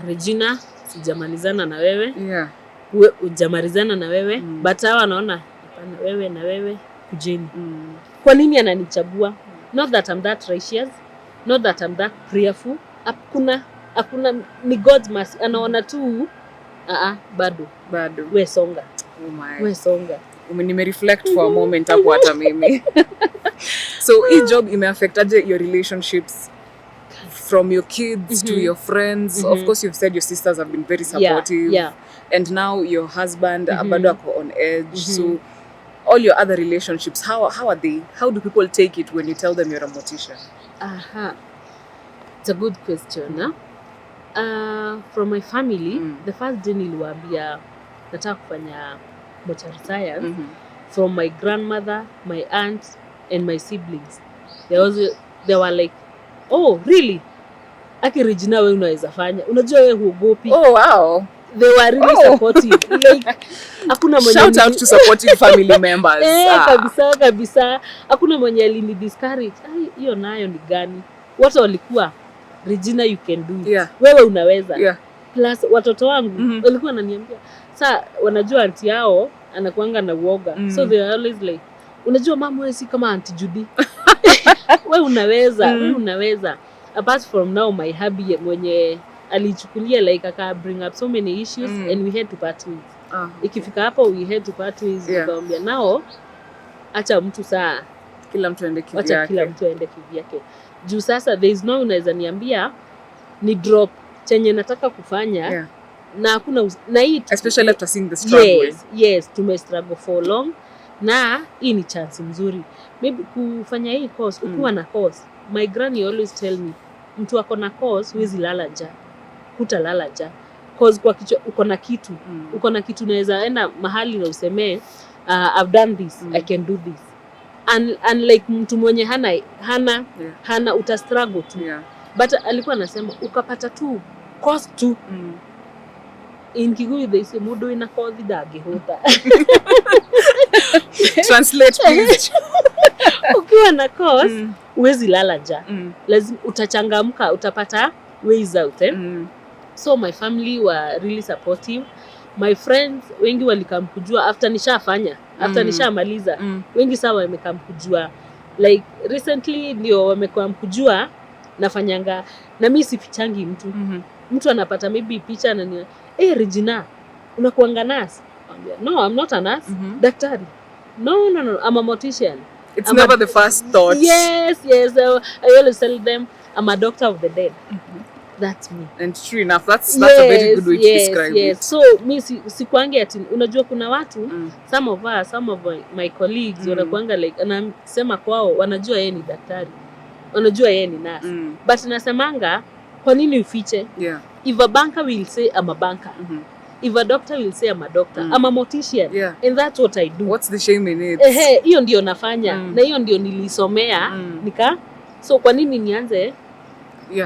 Regina sijamalizana na wewe. Hujamalizana na wewe. But hawa anaona hapana, wewe na wewe kujeni. Kwa nini ananichagua? Not that I'm that righteous, not that I'm that prayerful. Hakuna ni God's mercy. Anaona tu bado. We songa. Oh my. We songa. Nimereflect for a moment hapo hata mimi. So hii job imeaffectaje your relationships from your kids to your friends? Of course you've said your sisters have been very supportive. And now your husband bado ako on edge. So all your other relationships, how are they? How do people take it when you tell them you're a mortician? It's a good question. From my family, the first day niliwaambia nataka kufanya mortuary science. From my grandmother, my aunt and my siblings, they were like, oh really? Aki Regina wewe unaweza fanya, unajua wewe huogopi. Oh wow. They were really supportive. Like hakuna mwenye shout out to supportive family members. Kabisa hakuna mwenye alini discourage. Hiyo nayo ni gani? Wote walikuwa Regina you can do it. Wewe unaweza. Plus watoto wangu walikuwa wananiambia saa wanajua aunti yao anakuanga na uoga. So they are always like, unajua mama wewe si kama Auntie Judy. Wewe unaweza. Apart from now my hubby mwenye alichukulia like aka bring up so many issues and we had to part ways. Ikifika hapo we had to part ways. Nikamwambia nao acha mtu saa kila mtu aende kivyake. Juu sasa there is no unaweza niambia ni chenye nataka kufanya na hakuna na hii especially after seeing the struggle. Yes, tume struggle for long na hii ni chance nzuri. Maybe kufanya hii course, ukiwa na course. My granny always tell me, mtu ako na course huwezi lala njaa. Hutalala njaa. Cause kwa kichwa uko na kitu unaweza enda mahali na useme I've done this, I can do this. And like mtu mwenye hana uta struggle tu. But alikuwa anasema ukapata tu course tu. In Kikuyu they say mudo ina kothi dagihota. Translate please. Ukiwa na cause huwezi lala njaa. Lazima utachangamka, utapata ways out So my family were really supportive. My friends wengi walikam kujua after nishafanya, after nishamaliza. Wengi sawa wamekam kujua. Like recently ndio wamekam kujua nafanyanga na mimi sifichangi mtu. Mtu anapata maybe picha ananiambia, Regina, unakuanga nurse? No, I'm not a nurse. Daktari. No, I'm a mortician. It's never the first thought. Yes. I always tell them I'm a doctor of the dead. That's me. And true enough, that's a very good way to describe it. So mi sikuangi ati unajua kuna watu some of my colleagues wanakuanga like anasema kwao wanajua yeye ni daktari. Wanajua yeye ni nurse. But nasemanga kwa nini ufiche? If a banker will say I'm a banker. If a doctor will say I'm a doctor, I'm a mortician. And that's what I do. What's the shame in it? Hiyo ndio nafanya. Na hiyo ndio nilisomea. So kwa nini nianze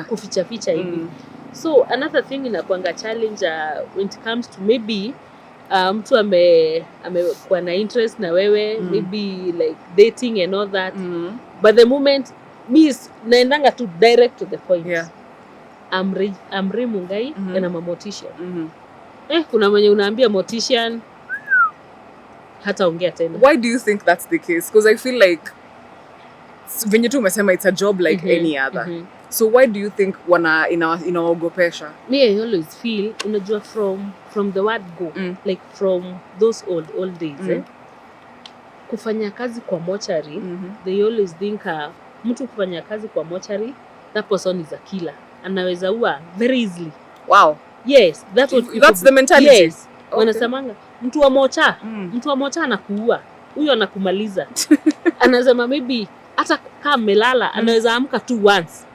kuficha hivi? So another thing inakuanga challenge when it comes to maybe mtu amekuwa na interest na wewe, maybe like dating and all that. But the moment naendanga to direct to the point. I'm Rey Mungai and I'm a mortician. Kuna mwenye unaambia mortician hata ongea tena. Why do you think that's the case? Because I feel like venye tu umesema it's a job like any other. So why do you think inaogopesha? Me, I always feel unajua from the word go, like from those old days kufanya kazi kwa mortuary, they always think mtu kufanya kazi kwa mortuary, that person is a killer. Anaweza ua very easily. Wow. Yes, that's the mentality. Yes. Okay. Wanasemanga mtu wa mocha anakuua. Huyo anakumaliza. Anasema maybe hata kama melala anaweza amka tu once.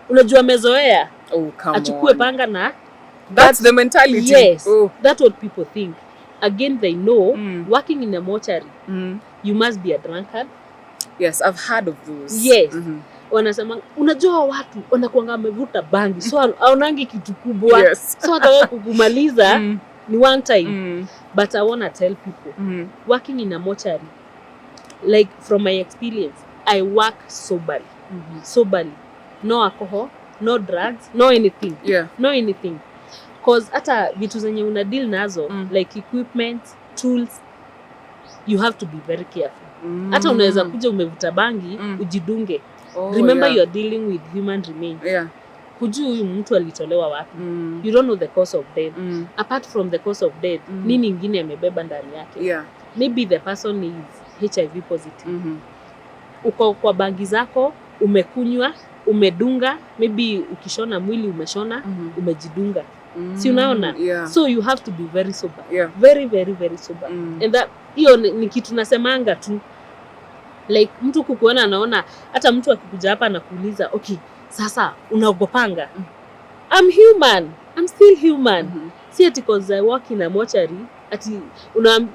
Unajua amezoea. Achukue panga na that's the mentality. Yes. That's what people think. Again, they know working in a mortuary, you must be a drunkard. Yes, I've heard of those. Yes. Wanasema unajua watu wanakuanga wamevuta bangi, so aonangi kitu kubwa. So hata wewe kukumaliza ni one time. But I want to tell people working in a mortuary, like from my experience, I work soberly. Soberly. No alcohol, no drugs, no anything. No anything. Cause hata vitu zenye una deal nazo like equipment, tools, you have to be very careful. Hata unaweza kuja umevuta bangi ujidunge. Remember you're dealing with human remains. Hujui huyu mtu alitolewa wapi. You don't know the cause of death. Apart from the cause of death, nini ingine amebeba ndani yake. Maybe the person is HIV positive. Uko kwa bangi zako, umekunywa, umedunga, maybe ukishona mwili umeshona, umejidunga. Si unaona? So you have to be very sober. Very, very, very sober. And that hiyo ni kitu nasemanga tu. Like mtu kukuona anaona hata mtu akikuja hapa na kuuliza, okay, sasa unaogopanga? I'm human. I'm still human. Si ati cause I work in a mortuary ati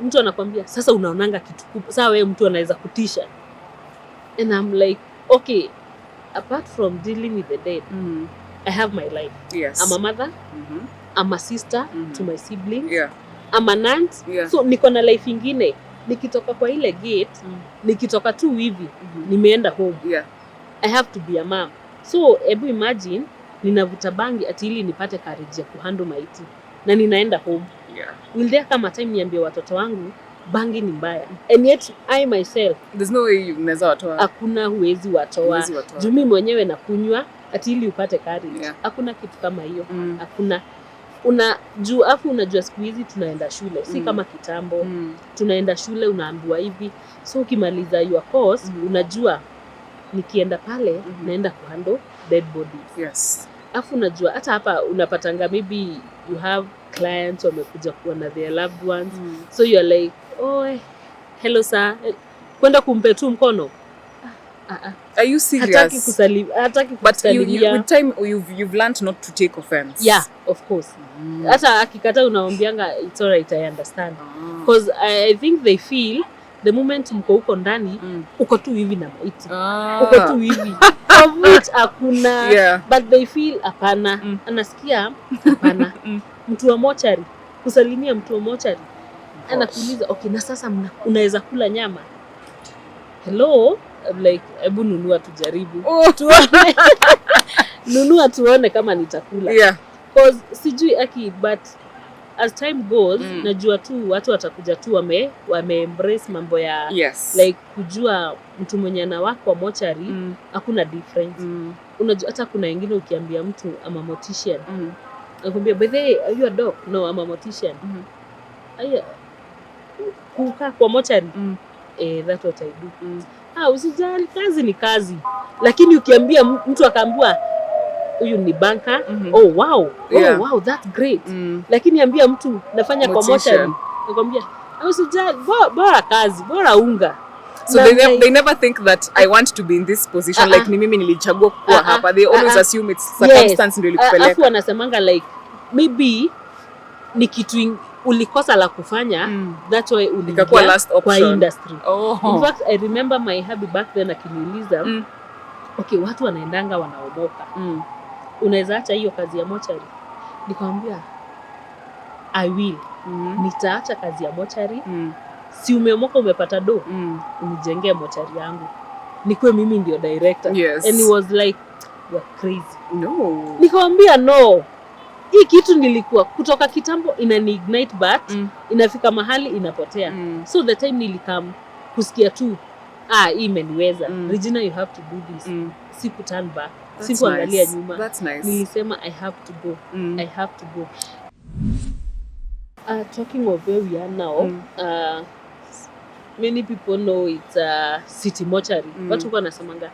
mtu anakuambia sasa unaonanga kitu kubwa. Sasa wewe mtu anaweza kutisha. And I'm like, okay, apart from dealing with the dead, I have my life. I'm a mother. I'm a sister to my siblings. I'm an aunt. So niko na life ingine. Nikitoka kwa ile gate, nikitoka tu hivi, nimeenda home. I have to be a mom. So ebu imagine ninavuta bangi ati ili nipate courage ya kuhandle maiti na ninaenda home. Will there come a time niambie watoto wangu bangi ni mbaya? And yet I myself, there's no way unaweza watoa. Hakuna huwezi watoa. Juu mimi mwenyewe nakunywa ati ili upate courage. Hakuna kitu kama hiyo. Hakuna. Unajua siku hizi tunaenda shule, si kama kitambo. Tunaenda shule unaambiwa hivi. So ukimaliza your course, unajua nikienda pale naenda kuhandle dead bodies. Unajua hata hapa unapatanga maybe you have clients wamekuja kuona their loved ones. So you're like, oh, hello sir. Kwenda kumpe tu mkono. Are you serious? Hataki But with time you've learned not to take offense. Yeah, of course. Hata akikata unaombianga it's all right, I understand. Because I think they feel the moment mko huko ndani uko tu hivi na maiti. Uko tu hivi. Of which hakuna. But they feel hapana. Anasikia hapana. Mtu wa mochari, kusalimia mtu wa mochari. Anakuuliza, okay, na sasa unaweza kula nyama? Hello? I'm like, hebu nunua tujaribu. Tuone. Nunua tuone kama nitakula. Yeah. Because sijui aki, but as time goes, najua tu watu watakuja tu wame embrace mambo ya like kujua mtu mwenye anawaka kwa mochari hakuna difference. Unajua hata kuna wengine ukiambia mtu ama mortician, nakwambia by the way, are you a doc? No, I'm a mortician. Aya kukaa kwa mochari, that's what I do. Usijali, kazi ni kazi. Lakini ukiambia mtu akaambua huyu ni banka, oh wow, that's great. Lakini ambia mtu nafanya kwa mochari, nakwambia usijali, bora kazi, bora unga. So they never think that I want to be in this position, like ni mimi nilichagua kuwa hapa. They always assume it's circumstance ndio ilikupeleka. Afu wanasemanga like maybe ni kitu ulikosa la kufanya, that's why ulikuwa last option kwa industry. In fact, I remember my hubby back then akiniuliza, okay, watu wanaendanga wanaomoka. Unaweza acha hiyo kazi ya mochari? Nikamwambia I will. Nitaacha kazi ya mochari. Si umeomoka umepata do, unijengee mochari yangu. Nikuwe mimi ndio director. And he was like, you're crazy. No. Nikamwambia no. Hii kitu nilikuwa kutoka kitambo inani-ignite but inafika mahali inapotea. So the time nilikam kusikia tu hii imeniweza. Regina, you have to do this. Siku turn back. Siku angalia nyuma. That's nice. Nilisema I have to go. I have to go. Talking of where we are now, many people know it's city mortuary. Watu wanasemanga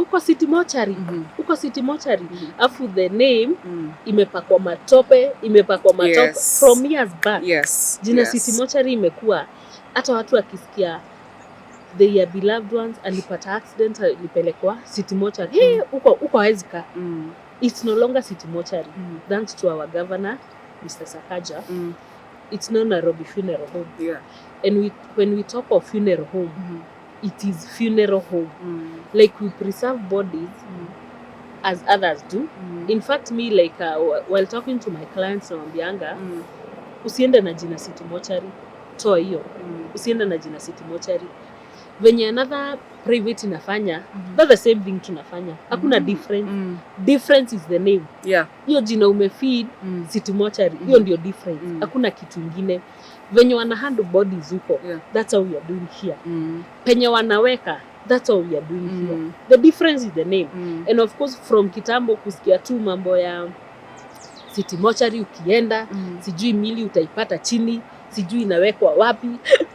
uko city mortuary, uko city mortuary. Afu the name imepakwa matope, from years back. Jina city mortuary imekuwa hata watu wakisikia their beloved ones alipata accident, alipelekwa city mortuary. Uko haizika. It's no longer city mortuary. Thanks to our governor, Mr. Sakaja. It's not Nairobi Funeral Home. And when we talk of funeral home, it is funeral home. Like we preserve bodies as others do. In fact, me like while talking to my clients na wambianga, usiende na jina city mortuary, toa hiyo. Usiende na jina city mortuary. Venye another private inafanya, that's the same thing tunafanya. Hakuna difference. Difference is the name. Hiyo jina umefeed city mortuary, hiyo ndio difference. Hakuna kitu kingine. Venye wana handle bodies huko, that's how we are doing here. Penye wanaweka, that's how we are doing here. The difference is the name. And of course from kitambo kusikia tu mambo ya city mortuary, ukienda sijui mili utaipata chini, sijui inawekwa wapi.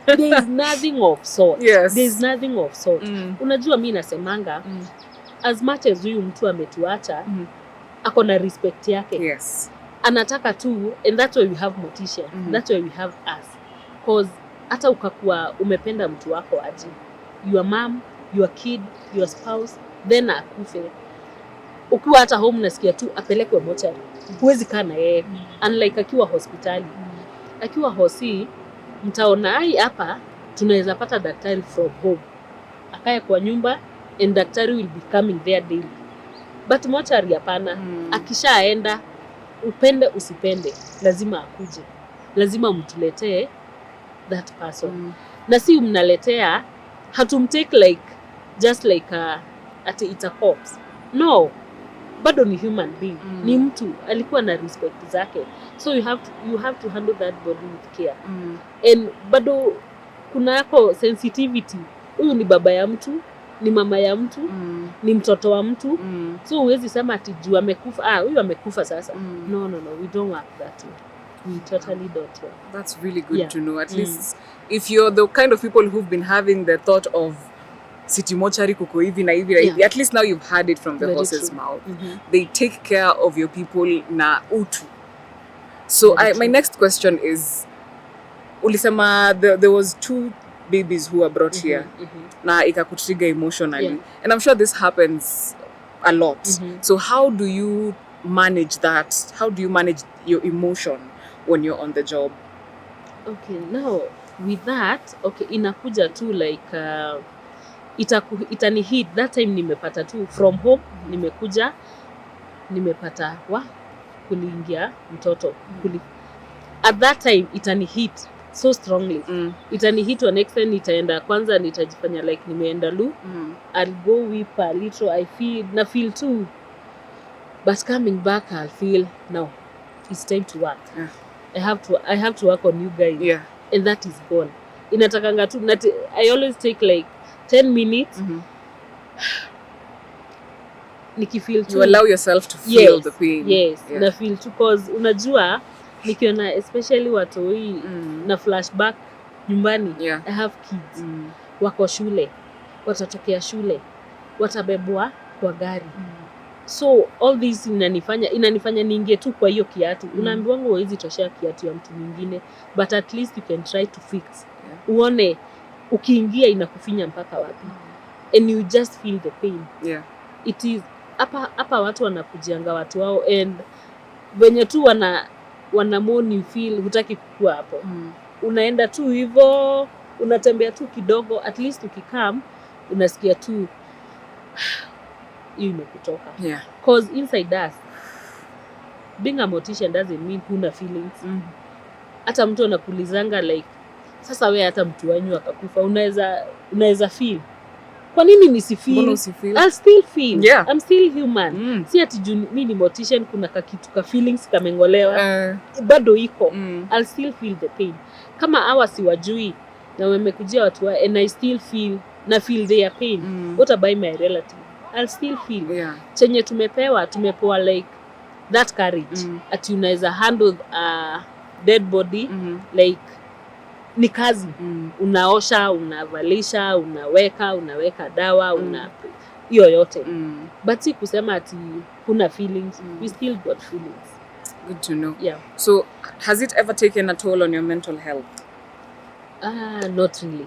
There is nothing of sort. There is nothing of sort. Unajua mimi nasemanga, as much as huyu mtu ametuacha, ako na respect yake. Anataka tu, and that's why we have motisha. That's why we have us. Because hata ukakuwa umependa mtu wako aje, your mom, your kid, your spouse, then akufe, ukiwa hata home nasikia tu apelekwe mochari, huwezi kaa na yeye. Unlike akiwa hospitali. Akiwa hosi, mtaona hapa tunaweza pata daktari from home, akae kwa nyumba and daktari will be coming there daily. But mochari hapana. Akishaenda, upende usipende, lazima akuje. Lazima mtuletee that person. Na si mnaletea, hatumtake like just like ati it's a corpse. No, bado ni human being. Ni mtu alikuwa na respect zake. So you have to handle that body with care. And bado kuna yako sensitivity. Huyu ni baba ya mtu, ni mama ya mtu, ni mtoto wa mtu. So huwezi sema ati juu amekufa, huyu amekufa sasa. No, we don't work that way. We totally don't work. That's really good to know. At least if you're the kind of people who've been having the thought of city mortuary kuko hivi na hivi, at least now you've heard it from the horse's mouth. They take care of your people na utu. So my next question is, ulisema there was 2 babies who were brought here na ikakutrigger emotionally, and I'm sure this happens a lot. So how do you manage that? How do you manage your emotion when you're on the job? Okay, now with that, inakuja tu like itani hit that time. Nimepata tu from home, nimekuja nimepata kuliingia mtoto. At that time itani hit so strongly. Itanihit to next time nitaenda kwanza nitajifanya like nimeenda lu. I'll go weep a little, I feel too. But coming back I'll feel no, it's time to work. I have to work on you guys. And that is gone. Inatakanga tu I always take like 10 minutes. Nikifeel too, you allow yourself to feel the pain. Na feel too, cause unajua nikiona especially watoi na flashback nyumbani. I have kids. Wako shule, watatokea shule, watabebwa kwa gari. So all this inanifanya niingie tu kwa hiyo kiatu. Unaambiwa huwezi toshea kiatu ya mtu mwingine, but at least you can try to fix. Uone ukiingia inakufinya mpaka wapi. And you just feel the pain. It is hapa watu wanakujianga watu wao, and venye tu wanamoni you feel hutaki kukua hapo. Unaenda tu hivyo, unatembea tu kidogo, at least ukikam unasikia tu hiyo imekutoka. Cause inside us being a mortician doesn't mean huna feelings. Hata mtu anakulizanga like sasa wewe hata mtu wanyu akakufa unaweza feel. Kwa nini nisifeel? I'll still feel. I'm still human. Si ati mimi ni mortician kuna kakitu ka feelings kamengolewa. Bado iko. I'll still feel the pain. Kama hawa siwajui na wamekujia watu wa, and I still feel their pain. What about my relative? I'll still feel. Chenye tumepewa like that courage. Ati unaweza handle a dead body like ni kazi. Unaosha, unavalisha, unaweka dawa, hiyo yote. But si kusema ati kuna feelings. We still got feelings. Good to know. So has it ever taken a toll on your mental health? Not really.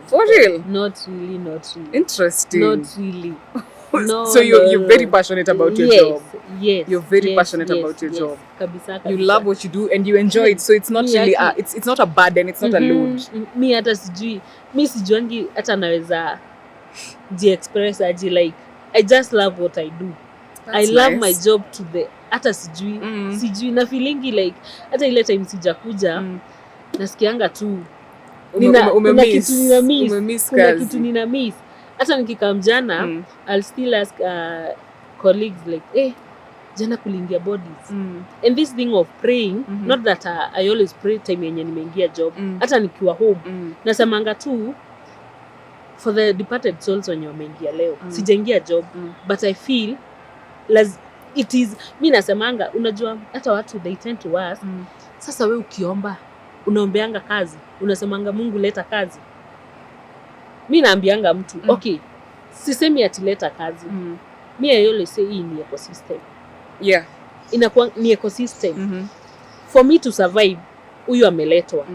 For real? Not really. Interesting. Not really. No, so you're very passionate about your job. Yes. You're very passionate about your job. Kabisa. You love what you do and you enjoy it. So it's not really it's not a burden, it's not a load. Mi hata sijuangi hata naweza express aje, like I just love what I do. I love my job to the hata sijui na feelingi like hata ile time sijakuja nasikianga tu kuna kitu nina miss. Hata nikikaa mjana I'll still ask colleagues like jana kulingia bodies. And this thing of praying, not that I always pray time yenye nimeingia job. Hata nikiwa home nasemanga tu for the departed souls wenye wameingia leo. Sijaingia job but I feel it is, mimi nasemanga unajua hata watu they tend to ask sasa wewe ukiomba unaombeanga kazi, unasemanga Mungu leta kazi. Mimi naambianga mtu okay, sisemi ati leta kazi. Mimi I always say hii ni ecosystem. Inakuwa ni ecosystem. For me to survive, huyu ameletwa.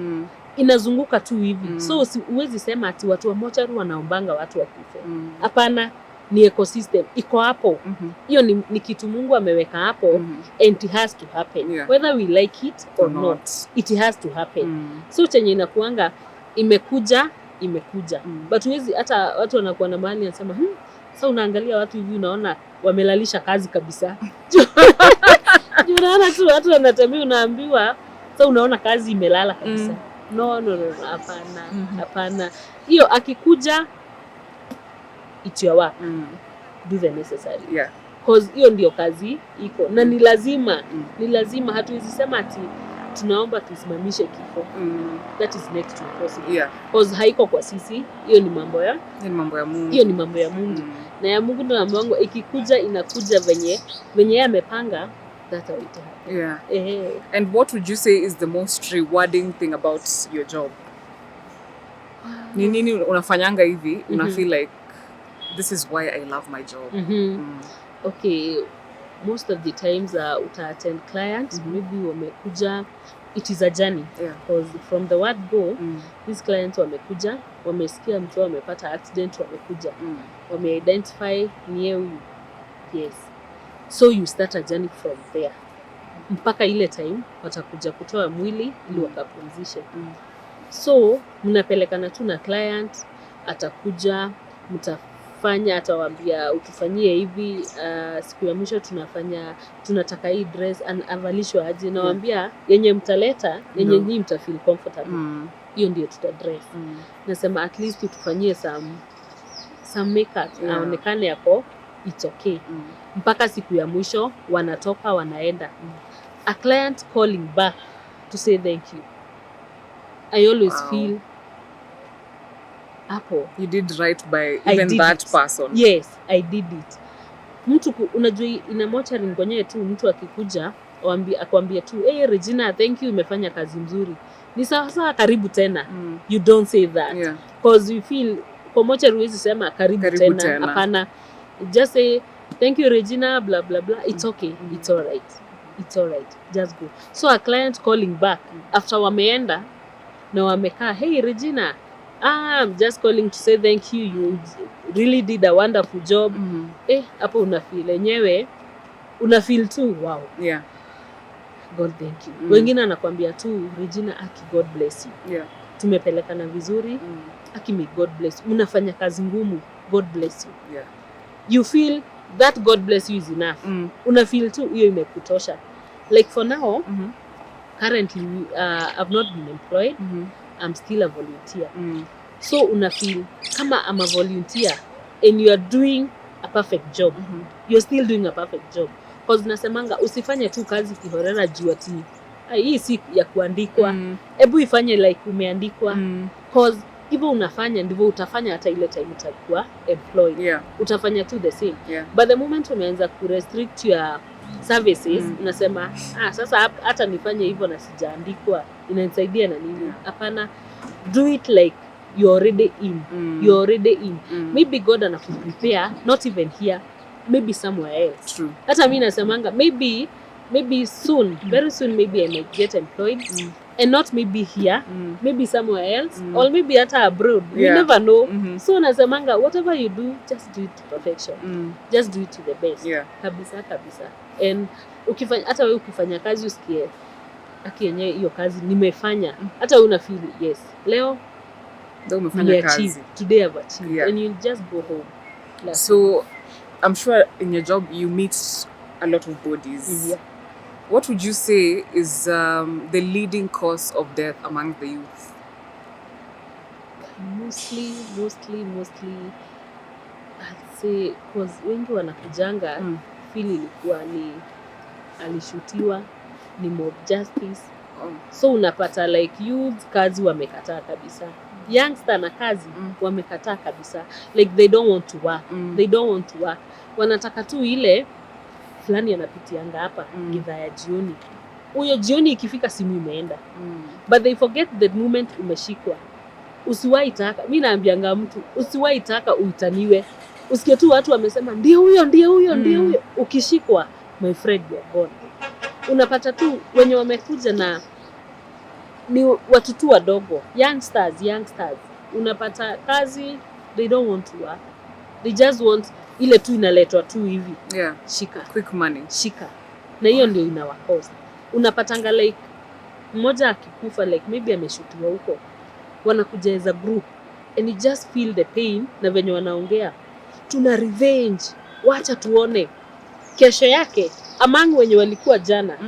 Inazunguka tu hivi. So huwezi sema ati watu wa mochari wanaombanga watu wakufe. Hapana, ni ecosystem. Iko hapo. Hiyo ni kitu Mungu ameweka hapo and it has to happen. Whether we like it or not, it has to happen. So chenye inakuanga imekuja. But huwezi hata watu wanakuwa na mahali wanasema sasa unaangalia watu hivi unaona wamelalisha kazi kabisa. Unaona tu watu wanatembea unaambiwa sasa unaona kazi imelala kabisa. No, hapana. Hiyo akikuja it's your work. Do the necessary. Cause hiyo ndio kazi iko na ni lazima hatuwezi sema ati tunaomba tusimamishe kifo. That is next to impossible. Cause haiko kwa sisi, hiyo ni mambo ya Mungu. Na ya Mungu ndio mambo ikikuja inakuja venye yeye amepanga, that will happen. And what would you say is the most rewarding thing about your job? Ni nini unafanyanga hivi una feel like this is why I love my job? Okay, most of the times uta-attend clients, maybe wamekuja, it is a journey. Because from the word go, these clients wamekuja, wamesikia mtu amepata accident, wamekuja, wame-identify ni yeye. Yes. So you start a journey from there. Mpaka ile time, watakuja kutoa mwili ili wakapumzishe. So, mnapelekana tu na client, atakuja, ukifanya atawaambia ukifanyie hivi siku ya mwisho tunataka hii dress avalishwe aje, nawaambia yenye mtaleta yenye nyinyi mtafeel comfortable hiyo ndio tuta dress. Nasema at least tufanyie some makeup naonekane yako it's okay. Mpaka siku ya mwisho wanatoka wanaenda. A client calling back to say thank you, I always feel hapo you did right by even that person. Yes, I did it. Mtu unajua ina mochari ngonye tu mtu akikuja akwambia tu hey Regina thank you umefanya kazi nzuri, ni sawa karibu tena. You don't say that because you feel kwa mochari huwezi sema karibu tena. Hapana, just say thank you Regina blah blah blah, it's okay, it's all right, just go. So a client calling back after wameenda na wamekaa, hey Regina, I'm just calling to say thank you, you really did a wonderful job. Hapo unafeel enyewe unafeel tu wow, God thank you. Wengine anakuambia tu Regina aki God bless you, tumepelekana vizuri, aki may God bless you, unafanya kazi ngumu, God bless you. You feel that God bless you is enough. Unafeel tu hiyo imekutosha. Like for now currently I've not been employed. I'm still a volunteer. So unafeel kama I'm a volunteer and you are doing a perfect job. You're still doing a perfect job. Because nasemanga usifanye tu kazi kihorera juu ati hii si ya kuandikwa. Hebu ifanye like umeandikwa. Because hivyo unafanya ndivyo utafanya hata ile time utakuwa employed. Utafanya tu the same. But the moment umeanza ku restrict your services, unasema sasa hata nifanye hivyo na sijaandikwa inanisaidia na nini? Hapana, do it like you're already in. Maybe God anakuprepare not even here, maybe somewhere else. True. Hata mimi nasemanga maybe soon, very soon maybe I might get employed and not maybe here, maybe somewhere else or maybe hata abroad. You never know. So nasemanga whatever you do, just do it to perfection. Just do it to the best. Kabisa. And ukifanya hata wewe ukifanya kazi usikie akienye hiyo kazi nimefanya, hata una feel yes leo ndio umefanya kazi, today I've achieved, and you just go home. So I'm sure in your job you meet a lot of bodies. What would you say is the leading cause of death among the youth? Mostly I'd say because wengi wanakujanga feel ilikuwa ni alishutiwa, ni mob justice. So unapata like youth kazi wamekataa kabisa. Youngster na kazi wamekataa kabisa. Like they don't want to work. Wanataka tu ile fulani anapitianga hapa gidhaa ya jioni. Huyo jioni ikifika simu imeenda. But they forget the moment umeshikwa. Usiwahi taka. Mimi naambianga mtu usiwahi taka uitaniwe. Usikie tu watu wamesema ndio huyo. Ukishikwa my friend you are gone. Unapata tu wenye wamekuja na ni watu tu wadogo, youngsters. Unapata kazi, they don't want to work. They just want ile tu inaletwa tu hivi. Shika. Quick money. Shika. Na hiyo ndio inawakosa. Unapatanga like mmoja akikufa like maybe ameshutiwa huko. Wanakuja as a group and you just feel the pain na venye wanaongea. Tuna revenge. Wacha tuone. Kesho yake among wenye walikuwa jana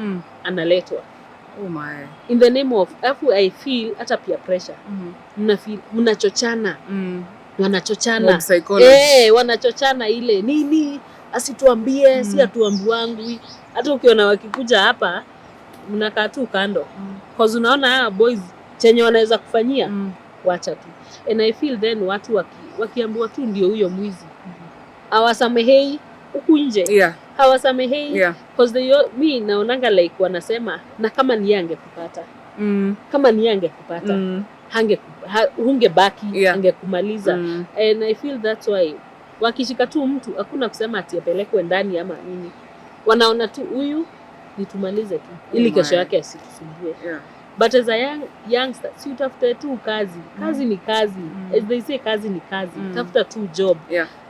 analetwa. Oh my. In the name of I feel hata peer pressure. Mnachochana. Wanachochana. Wanachochana ile nini asituambie, si atuambiwangu. Hata ukiona wakikuja hapa mnakaa tu kando. Cause unaona boys chenye wanaweza kufanyia wacha tu. And I feel then watu wakiambiwa tu ndio huyo mwizi. Hawasamehei huku nje. Hawasamehei because me naonanga like wanasema na kama ni angekupata. Kama ni angekupata hungebaki angekumaliza. And I feel that's why wakishika tu mtu hakuna kusema ati apelekwe ndani ama nini. Wanaona tu huyu nitumalize tu ili kesho yake asitusumbue. But as a youngster, si utafute tu kazi. Kazi ni kazi. As they say kazi ni kazi. Tafuta tu job.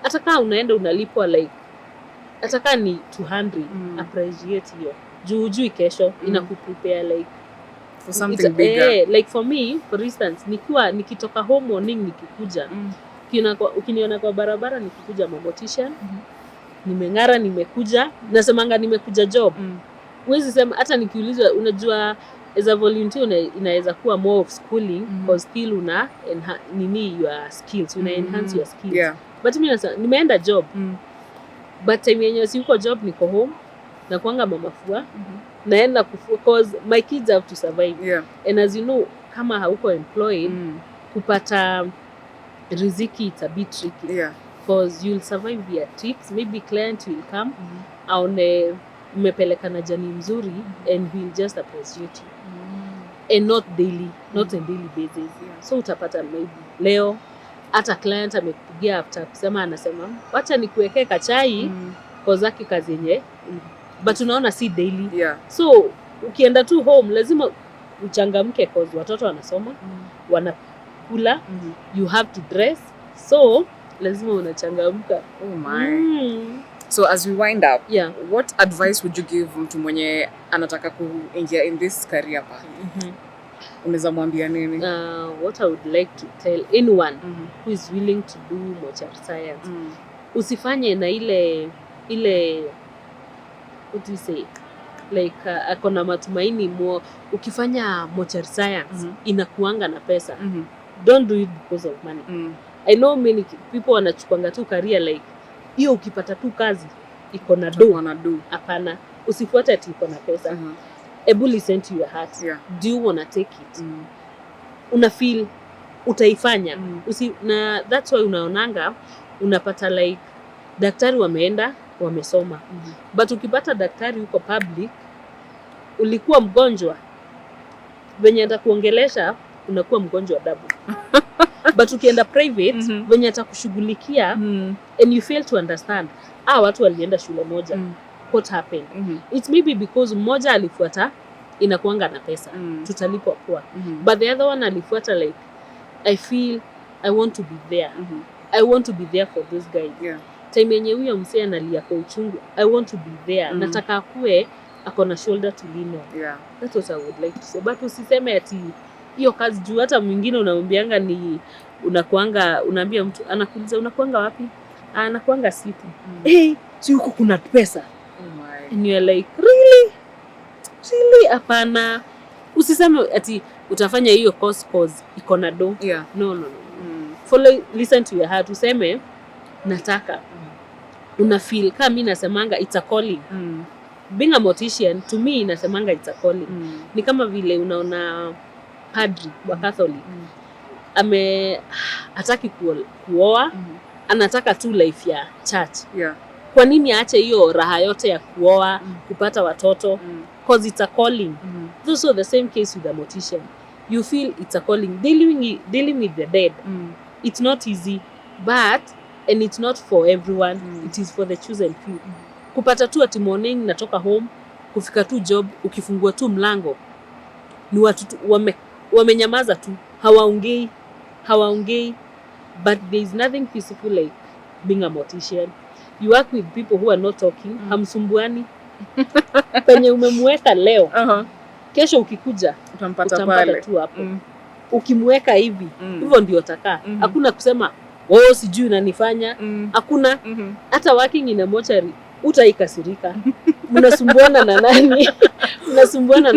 Hata kama unaenda unalipwa like hata kama ni 200, appreciate hiyo. Juu kesho inakuprepare like for something bigger. Like for me, for instance, nikitoka home morning nikikuja ukiniona kwa barabara nikikuja mortician, nimeng'ara, nimekuja, nasemanga nimekuja job. Huwezi sema hata nikiulizwa, unajua as a volunteer inaweza kuwa more of schooling, because still una your skills, una enhance your skills. Yeah. But mimi nimeenda job. But time yenyewe siko job, niko home na kuanga mama fua. Naenda kufua because my kids have to survive. Yeah. And as you know, kama hauko employed, kupata riziki it's a bit tricky. Yeah. Because you'll survive via trips, maybe client will come, aone umepeleka na jani mzuri, and we'll just appreciate you. And not daily, not on daily basis. Yeah. So utapata maybe leo hata client amekupigia after kusema, anasema wacha nikuwekee kachai kwa zaki kazi yenye, but unaona si daily. Yeah. So ukienda tu home lazima uchangamke cause watoto wanasoma, wanakula, you have to dress, so lazima unachangamka. Oh my. So as we wind up, yeah, what advice would you give mtu mwenye anataka kuingia in this career path? Unaweza mwambia nini? What I would like to tell anyone who is willing to do mortuary science, usifanye na ile what do you say, like akona matumaini ukifanya mortuary science inakuanga na pesa. Don't do it because of money. I know many people wanachukuanga tu career like hiyo, ukipata tu kazi iko na do. Hapana, usifuate ati iko na pesa. Able listen to your heart. Yeah. Do you wanna take it? Una feel utaifanya. Na that's why unaonanga unapata like daktari wameenda wamesoma. But ukipata daktari uko public, ulikuwa mgonjwa, venye atakuongelesha unakuwa mgonjwa double. But ukienda private, venye atakushughulikia, and you fail to understand, watu walienda shule moja. What happened? It's maybe because mmoja alifuata inakuanga na pesa, tutalipwa poa. But the other one alifuata like, I feel I want to be there. I want to be there for this guy. Yeah. Time yenye huyo msee analia kwa uchungu, I want to be there. Nataka akue akona shoulder to lean on. Yeah. That's what I would like to say. But usiseme ati hiyo kazi juu, hata mwingine unamwambianga ni unakuanga, unaambia mtu anakuuliza unakuanga wapi? Anakuanga City. Hey, si huko kuna pesa. Oh my. And you're like, really? Hapana. Usiseme ati utafanya hiyo course cause iko na do. Yeah. No. Follow, listen to your heart. Useme nataka. Una feel kama mimi nasemanga it's a calling. Being a mortician to me nasemanga it's a calling. Ni kama vile unaona padri wa Catholic hataki kuoa, anataka tu life ya church. Yeah. Kwa nini aache hiyo raha yote ya kuoa, kupata watoto? Because it's a calling. Also the same case with a mortician. You feel it's a calling. Dealing with the dead. It's not easy, and it's not for everyone. It is for the chosen few. Kupata tu ati morning natoka home, kufika tu job, ukifungua tu mlango, ni watu wamenyamaza tu, hawaongei. But there is nothing peaceful like being a mortician. You work with people who are not talking, hamsumbuani. Penye umemweka leo, kesho ukikuja utampata pale tu hapo. Ukimweka hivi, hivyo ndio takaa. Hakuna kusema sijui unanifanya. Hakuna. Hata working in a mortuary utaikasirika. Mnasumbuana na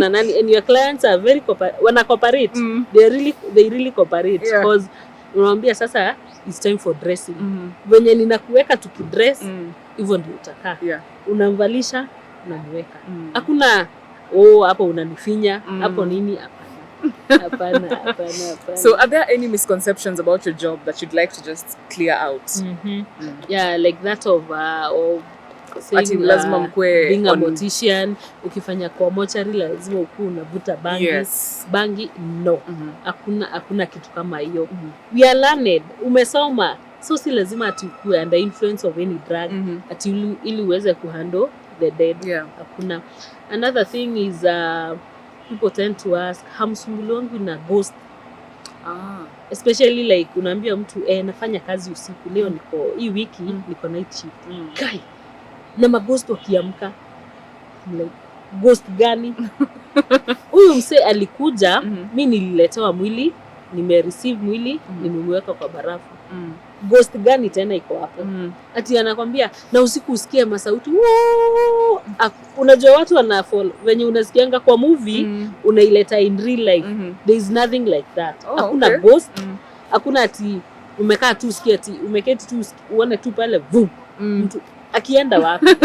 nani? And your clients are very wana cooperate. They really cooperate. Yeah. Because unawaambia sasa it's time for dressing. Venye ninakuweka tukidress, hivyo ndio utakaa. Yeah. Unamvalisha, unamweka. Hakuna hapo unanifinya, hapo nini? Hapana. So are there any misconceptions about your job that you'd like to just clear out? Yeah, like that of saying, lazima mkwe being a mortician, ukifanya kwa mortuary lazima ukue unavuta bangi. Yes. Bangi no. Hakuna kitu kama hiyo. We are learned, umesoma, so si lazima ati ukue under influence of any drug ati ili uweze kuhandle the dead. Yeah. Hakuna. Another thing is people tend to ask, hamsumbuliwangu na ghost. Especially like unaambia mtu nafanya kazi usiku, leo niko hii wiki niko night shift. Kai, na maghost wakiamka, like ghost gani? Huyu msee alikuja, mimi nililetewa mwili, nimereceive mwili, nimemweka kwa barafu. ghost gani tena iko hapo? Ati anakwambia na usiku usikie masauti. Unajua watu wana follow venye unasikianga kwa movie unaileta in real life. There is nothing like that. Hakuna ghost. Hakuna ati umekaa tu usikie ati umeketi tu uone tu pale vum. Mtu akienda wapi?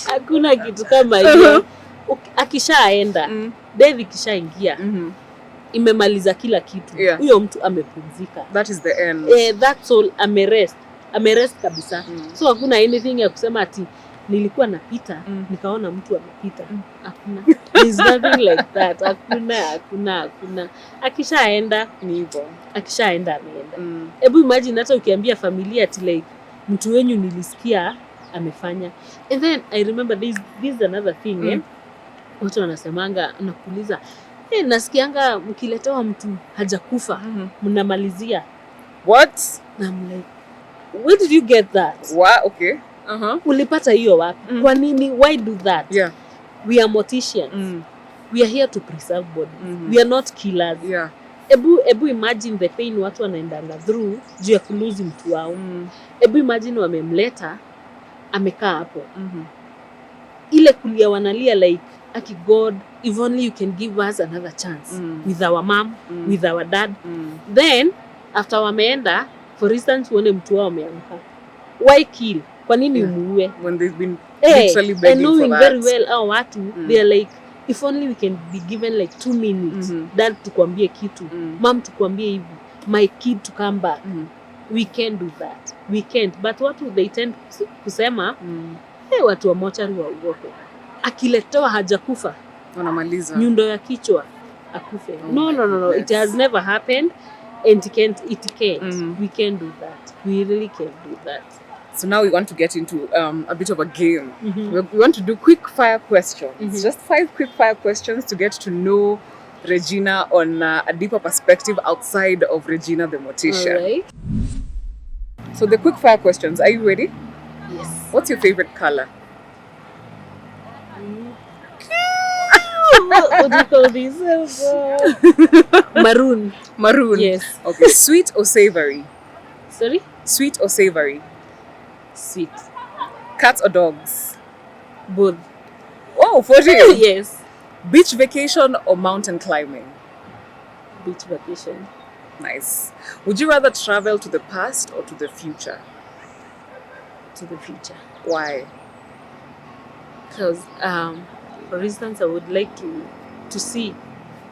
Hakuna kitu kama hiyo. Akishaenda, death ikishaingia. Imemaliza kila kitu. Huyo mtu amepumzika. That is the end. That's all. Amerest kabisa. So hakuna anything ya kusema ati nilikuwa napita nikaona mtu amepita. Hakuna. There's nothing like that. Hakuna. Akishaenda ni hivyo. Akishaenda ameenda. Hebu imagine hata ukiambia familia ati like mtu wenyu nilisikia amefanya. And then I remember this is another thing. Watu wanasemanga nakuuliza nasikianga mkiletewa mtu hajakufa mnamalizia. What? Na I'm like, where did you get that? Okay. Ulipata hiyo wapi? Kwa nini? Why do that? Yeah. We are morticians. We are here to preserve bodies. We are not killers. Yeah. Ebu imagine the pain watu wanaendanga through juu ya kuluzi mtu wao. Ebu imagine wamemleta amekaa hapo. Ile kulia wanalia like aki God, if only you can give us another chance with our mom, with our dad. Then after wameenda, for instance uone mtu wao ameamka. Why kill? Kwa nini umuue? When they've been literally begging for that. And knowing very well watu they are like, if only we can be given like 2 minutes. Dad tukwambie kitu, mom tukwambie hivi, my kid to come back. We can't do that. We can't. But what they tend kusema, watu wa mochari wa ugope. Akiletewa hajakufa wanamaliza nyundo ya kichwa akufe. No. It has never happened and it can't. We can't do that. We really can't do that. So now we want to get into a bit of a game. We want to do quick fire questions. Just 5 quick fire questions to get to know Regina on a deeper perspective outside of Regina the mortician. Right. So the quick fire questions, are you ready? Yes. What's your favorite color? What do you call this? Maroon. Maroon. Yes. Okay. Sweet or savory? Sorry? Sweet or savory? Sweet. Cats or dogs? Both. Oh, for real? Yes. Beach vacation or mountain climbing? Beach vacation. Nice. Would you rather travel to the past or to the future? To the future. Why? Because, for instance, I would like to see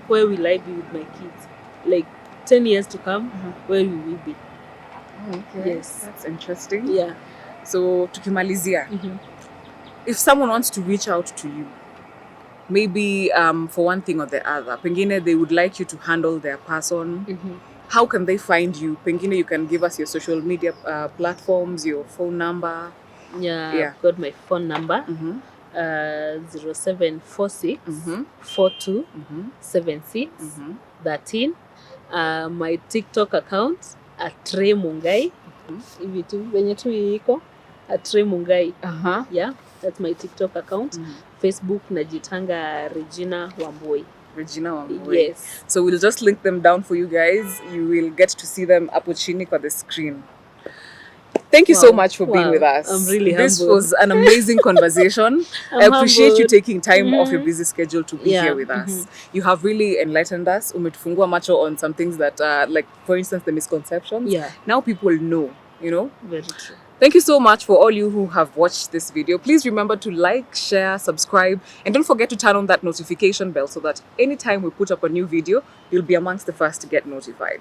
where will I be with my kids. Like 10 years to come, where will we be? Okay. Yes. That's interesting. Yeah. So, tukimalizia, if someone wants to reach out to you, maybe for one thing or the other, pengine they would like you to handle their person, how can they find you? Pengine you can give us your social media platforms, your phone number. Yeah. I've got my phone number. 0746 42 76 13. My TikTok account at Rey Mungai. Hivi tu venye tu iko at Rey Mungai. Yeah, that's my TikTok account. Facebook najitanga Regina Wambui. Regina Wambui. Yes. So we'll just link them down for you guys. You will get to see them hapo chini kwa the screen. Thank you so much for being with us. I'm really This humbled. was an amazing conversation. I appreciate you humbled. taking time off your busy schedule to be here with us. You have really enlightened us. Umetufungua macho on some things that, like, for instance, the misconceptions. Yeah. Now people know, you know. Very true. Thank you so much for all you who have watched this video. Please remember to like, share, subscribe, and don't forget to turn on that notification bell so that anytime we put up a new video, you'll be amongst the first to get notified.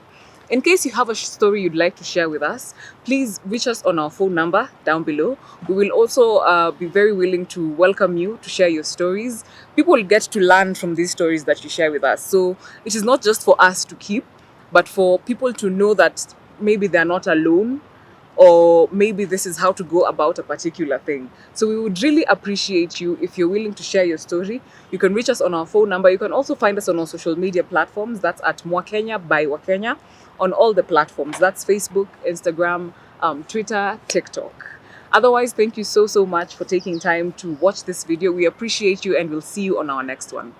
In case you have a story you'd like to share with us, please reach us on our phone number down below. We will also be very willing to welcome you to share your stories. People will get to learn from these stories that you share with us. So it is not just for us to keep, but for people to know that maybe they're not alone, or maybe this is how to go about a particular thing. So we would really appreciate you if you're willing to share your story. You can reach us on our phone number. You can also find us on our social media platforms. That's at Mwakenya by Wakenya on all the platforms. That's Facebook, Instagram, Twitter, TikTok. Otherwise, thank you so much for taking time to watch this video. We appreciate you and we'll see you on our next one.